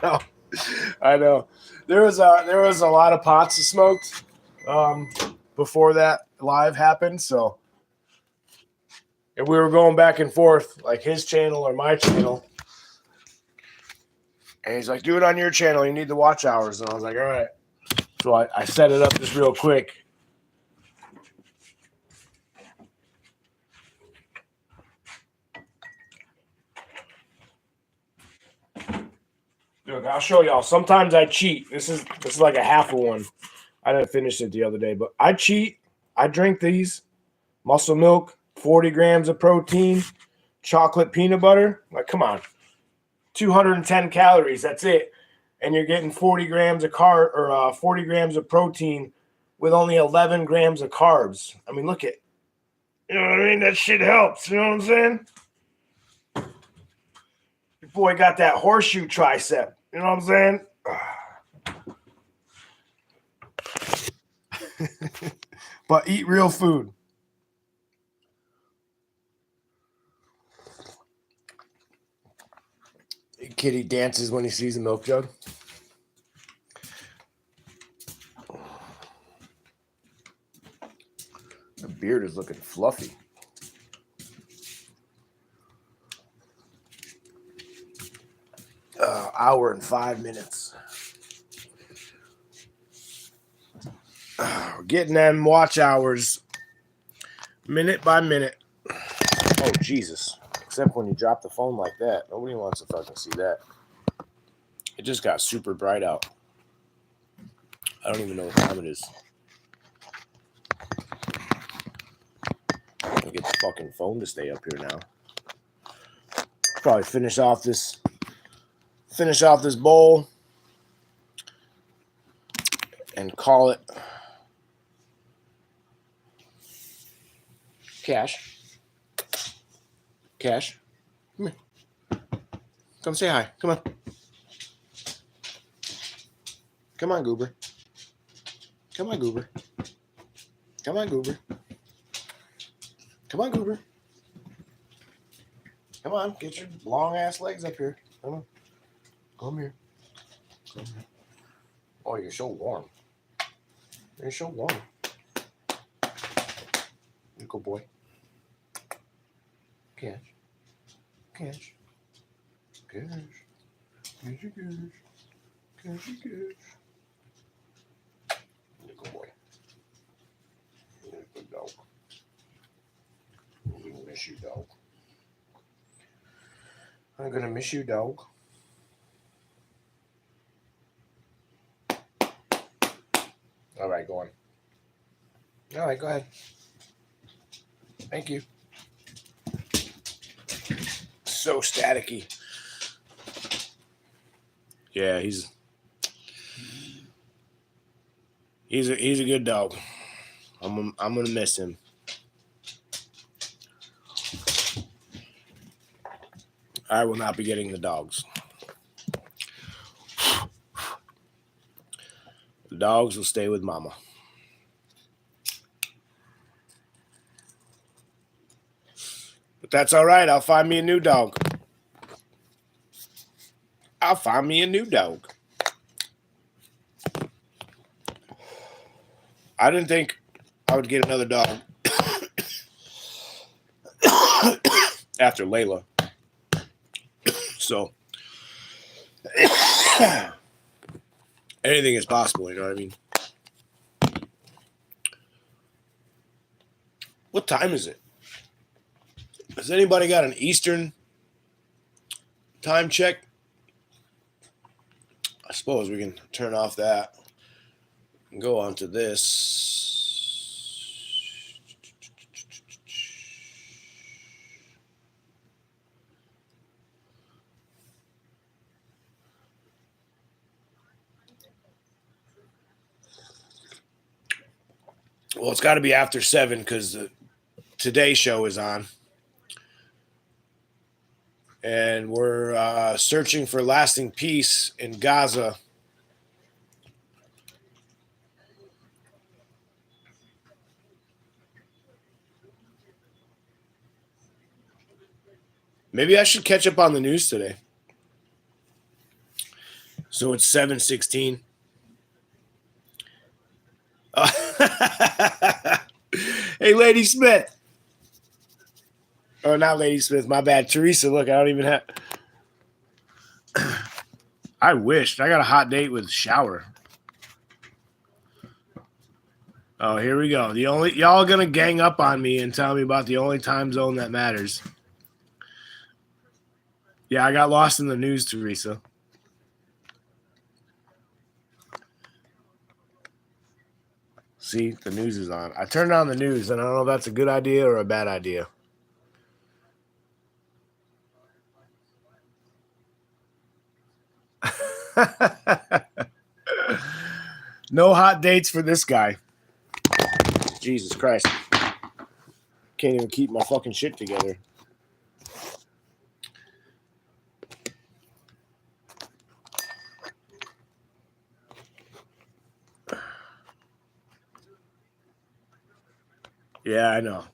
know. There was a lot of pots smoked before that live happened, so and we were going back and forth, like his channel or my channel. And he's like, do it on your channel. You need the watch hours. And I was like, all right. So I set it up just real quick. Look, I'll show y'all. Sometimes I cheat. This is like a half of one. I didn't finish it the other day, but I cheat. I drink these. Muscle milk, 40 grams of protein, chocolate peanut butter. Like, come on. 210 calories. That's it. And you're getting 40 grams of 40 grams of protein with only 11 grams of carbs. I mean, look at, you know what I mean? That shit helps. You know what I'm saying? Your boy got that horseshoe tricep. You know what I'm saying? But eat real food. Kitty dances when he sees a milk jug. The beard is looking fluffy. Hour and 5 minutes. We're getting them watch hours minute by minute. Oh, Jesus. Except when you drop the phone like that. Nobody wants to fucking see that. It just got super bright out. I don't even know what time it is. I'll get the fucking phone to stay up here now. Probably finish off this bowl and call it Cash. Cash, come here. Come say hi. Come on. Come on, Goober. Come on, Goober. Come on, Goober. Come on, Goober. Come on, get your long ass legs up here. Come on. Come here. Come here. Oh, you're so warm. You're so warm. You go, boy. Catch. Catch. Catch. Catch. Catch. Catch. You go, boy. You're a good dog. I'm gonna miss you, dog. I'm gonna miss you, dog. All right, go on. All right, go ahead. Thank you. So staticky. Yeah, he's a good dog. I'm gonna miss him. I will not be getting the dogs. The dogs will stay with Mama. But that's all right. I'll find me a new dog. I'll find me a new dog. I didn't think I would get another dog after Layla. So anything is possible, you know what I mean? What time is it? Has anybody got an Eastern time check? I suppose we can turn off that and go on to this. Well, it's got to be after 7 because the Today Show is on. And we're searching for lasting peace in Gaza. Maybe I should catch up on the news today. So it's 7:16. Hey, Lady Smith. Oh, not Lady Smith. My bad. Teresa, look, I don't even have... I wished. I got a hot date with shower. Oh, here we go. Y'all gonna gang up on me and tell me about the only time zone that matters. Yeah, I got lost in the news, Teresa. See, the news is on. I turned on the news, and I don't know if that's a good idea or a bad idea. No hot dates for this guy. Jesus Christ. Can't even keep my fucking shit together. Yeah, I know.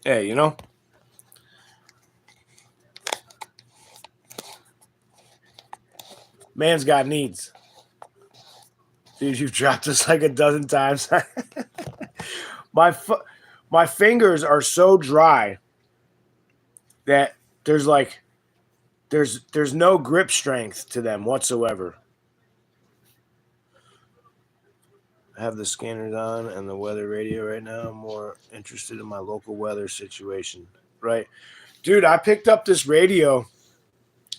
Hey, you know, man's got needs. Dude, you've dropped this like a dozen times. My fingers are so dry that there's no grip strength to them whatsoever. I have the scanners on and the weather radio right now. I'm more interested in my local weather situation. Right. Dude, I picked up this radio.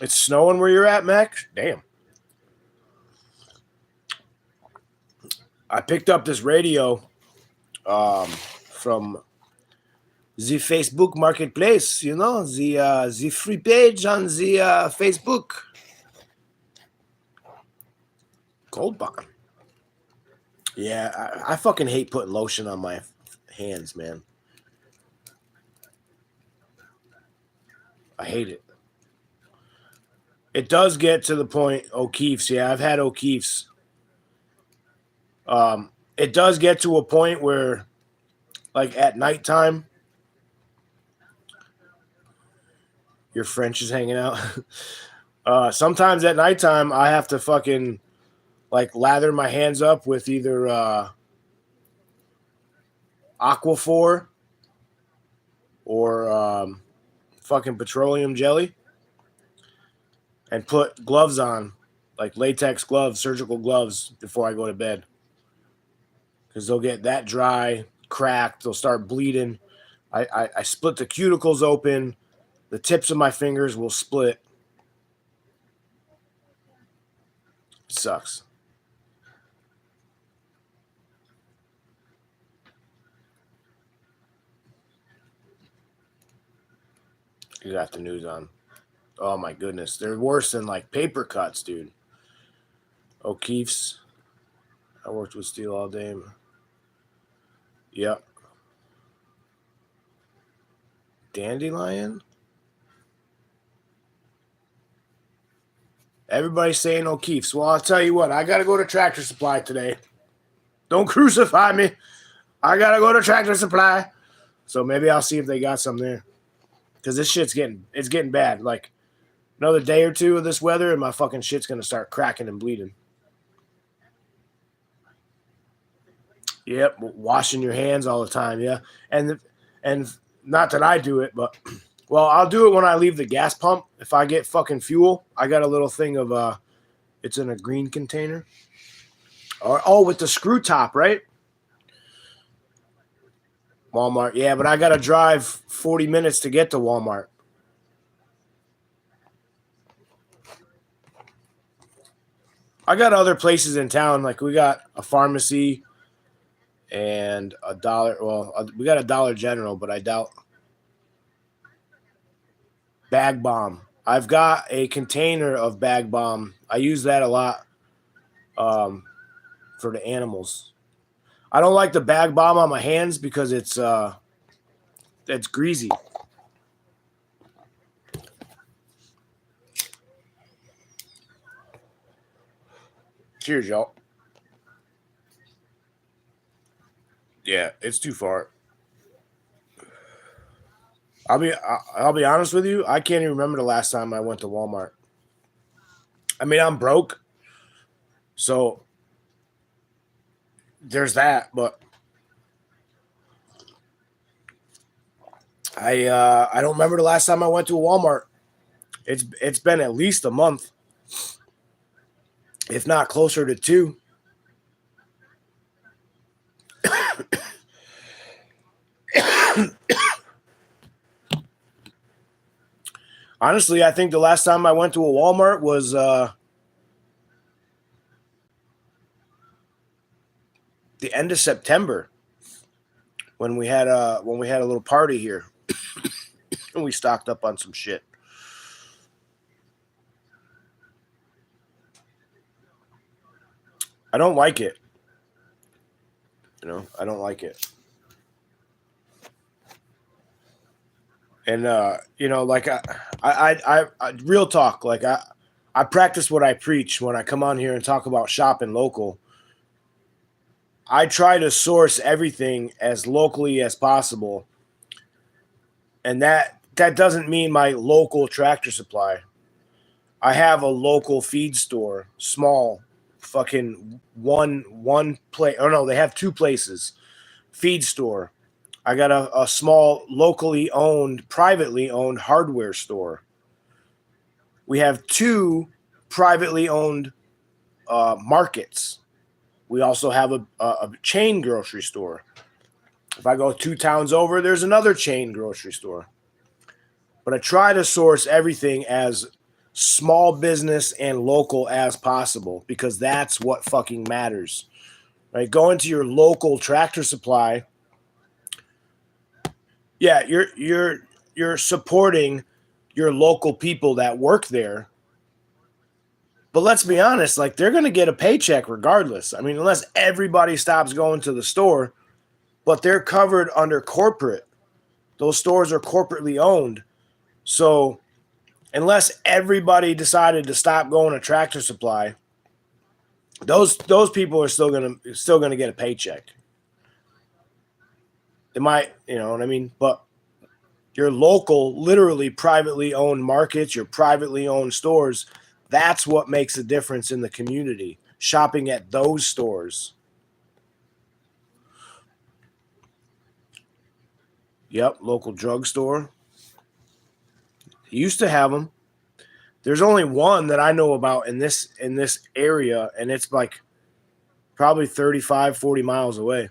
It's snowing where you're at, Max? Damn. I picked up this radio from the Facebook Marketplace, you know, the free page on the Facebook. Gold Bond. Yeah, I fucking hate putting lotion on my hands, man. I hate it. It does get to the point, O'Keefe's. Yeah, I've had O'Keefe's. It does get to a point where, like, at nighttime, your French is hanging out. Sometimes at nighttime, I have to fucking, like, lather my hands up with either Aquaphor or fucking petroleum jelly and put gloves on, like latex gloves, surgical gloves, before I go to bed. Because they'll get that dry, cracked, they'll start bleeding. I split the cuticles open. The tips of my fingers will split. It sucks. You got the news on. Oh my goodness. They're worse than like paper cuts, dude. O'Keefe's. I worked with steel all day. Yep. Dandelion? Everybody's saying O'Keefe's. Well, I'll tell you what. I got to go to Tractor Supply today. Don't crucify me. I got to go to Tractor Supply. So maybe I'll see if they got some there. Because this shit's getting bad. Like, another day or two of this weather and my fucking shit's going to start cracking and bleeding. Yep, washing your hands all the time, yeah. And not that I do it, but, well, I'll do it when I leave the gas pump. If I get fucking fuel, I got a little thing of, it's in a green container. With the screw top, right? Walmart, yeah, but I got to drive 40 minutes to get to Walmart. I got other places in town, like we got a pharmacy and a dollar. Well, we got a Dollar General, but I doubt. Bag Bomb. I've got a container of Bag Bomb. I use that a lot for the animals. I don't like the Bag Bomb on my hands because it's greasy. Cheers, y'all. Yeah, it's too far. I'll be honest with you. I can't even remember the last time I went to Walmart. I mean, I'm broke, so there's that. But I don't remember the last time I went to a Walmart. It's been at least a month, if not closer to 2. Honestly, I think the last time I went to a Walmart was the end of September when we had a little party here and we stocked up on some shit. I don't like it. You know, I don't like it. And you know, like I real talk, like I practice what I preach when I come on here and talk about shopping local. I try to source everything as locally as possible. And that doesn't mean my local Tractor Supply. I have a local feed store, small, fucking one place. Oh no, they have two places. Feed store. I got a small, locally owned, privately owned hardware store. We have two privately owned markets. We also have a chain grocery store. If I go 2 towns over, there's another chain grocery store. But I try to source everything as small business and local as possible because that's what fucking matters. Right? Go into your local Tractor Supply. Yeah, you're supporting your local people that work there. But let's be honest, like they're going to get a paycheck regardless. I mean, unless everybody stops going to the store, but they're covered under corporate. Those stores are corporately owned. So unless everybody decided to stop going to Tractor Supply, those people are still gonna get a paycheck. They might, you know what I mean? But your local, literally privately owned markets, your privately owned stores, that's what makes a difference in the community. Shopping at those stores. Yep, local drugstore. Used to have them. There's only one that I know about in this area, and it's like probably 35, 40 miles away.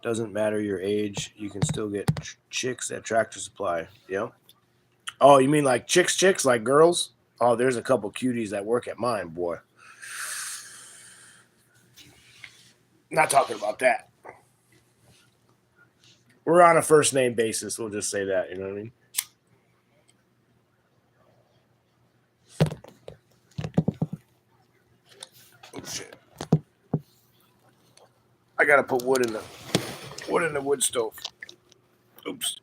Doesn't matter your age, you can still get chicks at Tractor Supply. Yeah. Oh, you mean like chicks, like girls? Oh, there's a couple cuties that work at mine, boy. Not talking about that. We're on a first name basis. We'll just say that. You know what I mean? Oh shit! I gotta put wood in the wood stove. Oops.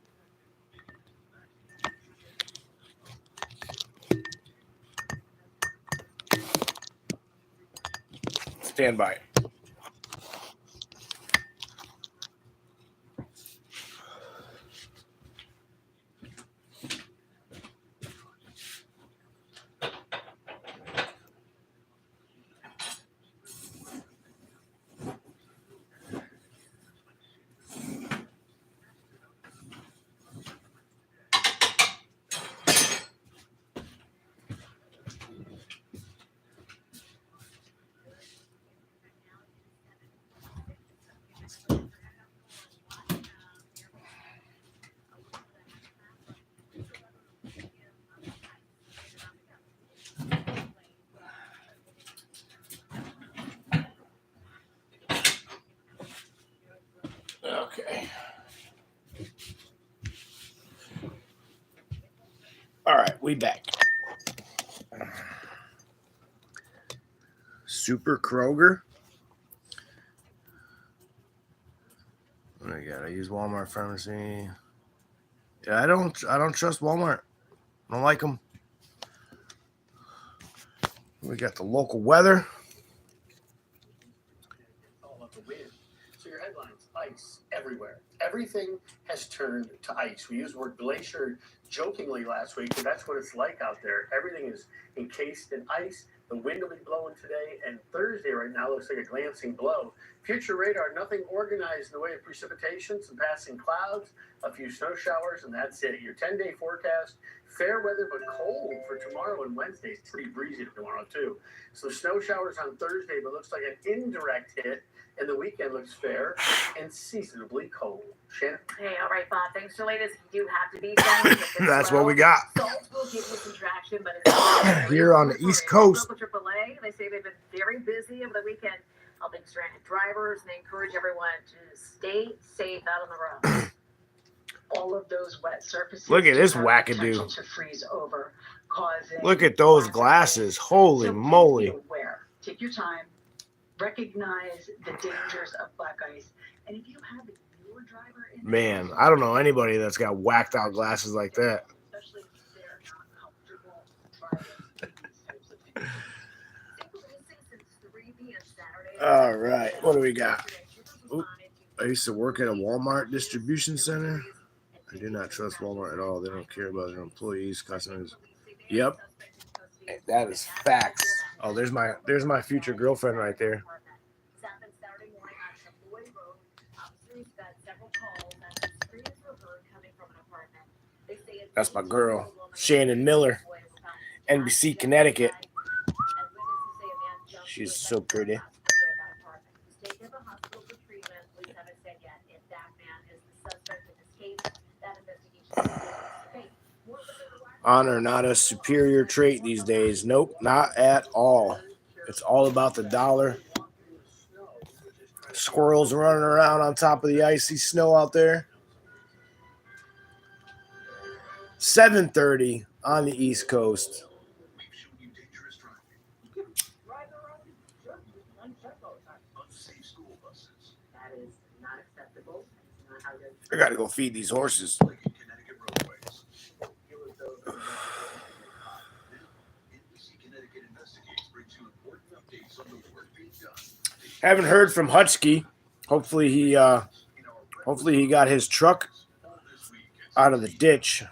Stand by. Okay. All right, we back. Super Kroger. What I got? I use Walmart Pharmacy. Yeah, I don't trust Walmart. I don't like them. We got the local weather. All about the wind. So your headlines: ice everywhere. Everything has turned to ice. We used the word glacier jokingly last week, but that's what it's like out there. Everything is encased in ice. The wind will be blowing today, and Thursday right now looks like a glancing blow. Future radar, nothing organized in the way of precipitation, some passing clouds, a few snow showers, and that's it. Your 10-day forecast, fair weather but cold for tomorrow and Wednesday. It's pretty breezy tomorrow, too. So snow showers on Thursday, but looks like an indirect hit. And the weekend looks fair and seasonably cold. Shannon? Hey, all right, Bob. Thanks for the latest. You do have to be saying That's what we got. Salt will give you some traction, but it's Here on the East Coast. AAA, they say they've been very busy over the weekend helping stranded drivers, and they encourage everyone to stay safe out on the road. All of those wet surfaces. Look at this have wackadoo. potential to freeze over. causing. Look at those glasses. Holy So moly. Be aware. Take your time. Recognize the dangers of black ice. And if you have your driver in Man, I don't know anybody that's got whacked out glasses like that. especially if they're not comfortable driving these types of conditions. All right. What do we got? Oop. I used to work at a Walmart distribution center. I do not trust Walmart at all. They don't care about their employees, customers. Yep. That is facts. Oh, there's my future girlfriend right there. That's my girl, Shannon Miller, NBC, Connecticut. She's so pretty. Honor, not a superior trait these days. Nope, not at all. It's all about the dollar. Squirrels running around on top of the icy snow out there. 7:30 on the East Coast. I gotta go feed these horses. Haven't heard from Hutchke. Hopefully he got his truck out of the ditch.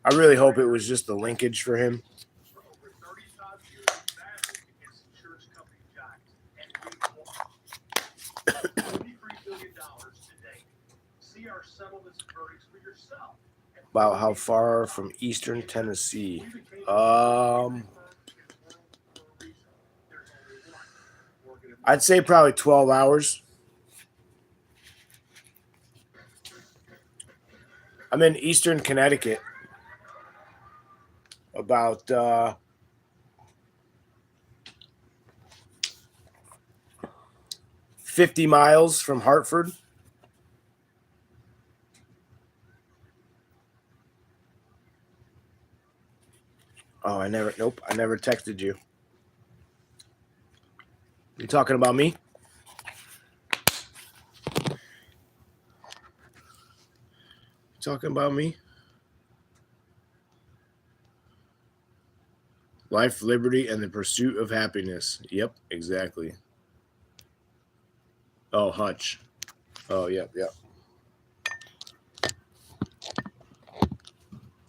I really hope it was just the linkage for him. About how far from Eastern Tennessee? I'd say probably 12 hours. I'm in Eastern Connecticut. About 50 miles from Hartford. Oh, I never texted you. You talking about me? Talking about me? Life, liberty, and the pursuit of happiness. Yep, exactly. Oh, Hutch. Oh, yep.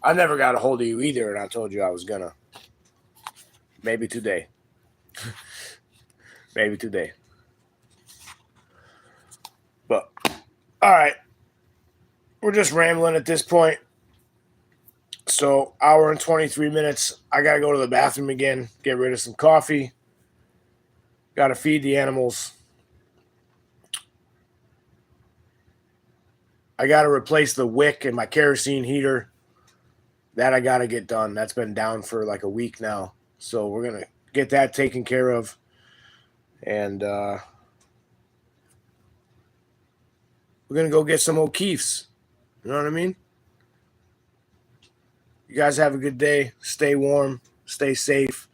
I never got a hold of you either, and I told you I was gonna. Maybe today. Maybe today. But, all right. We're just rambling at this point. So, hour and 23 minutes. I got to go to the bathroom again, get rid of some coffee. Got to feed the animals. I got to replace the wick in my kerosene heater. That I got to get done. That's been down for like a week now. So, we're going to get that taken care of. And we're going to go get some O'Keeffe's. You know what I mean? You guys have a good day. Stay warm. Stay safe.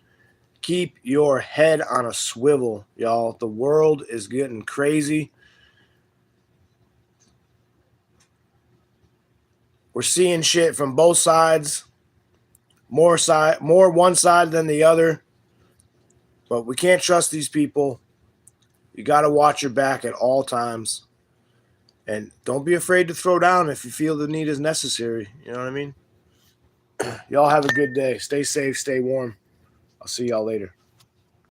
Keep your head on a swivel, y'all. The world is getting crazy. We're seeing shit from both sides. More one side than the other. But we can't trust these people. You got to watch your back at all times. And don't be afraid to throw down if you feel the need is necessary. You know what I mean? Y'all have a good day. Stay safe. Stay warm. I'll see y'all later.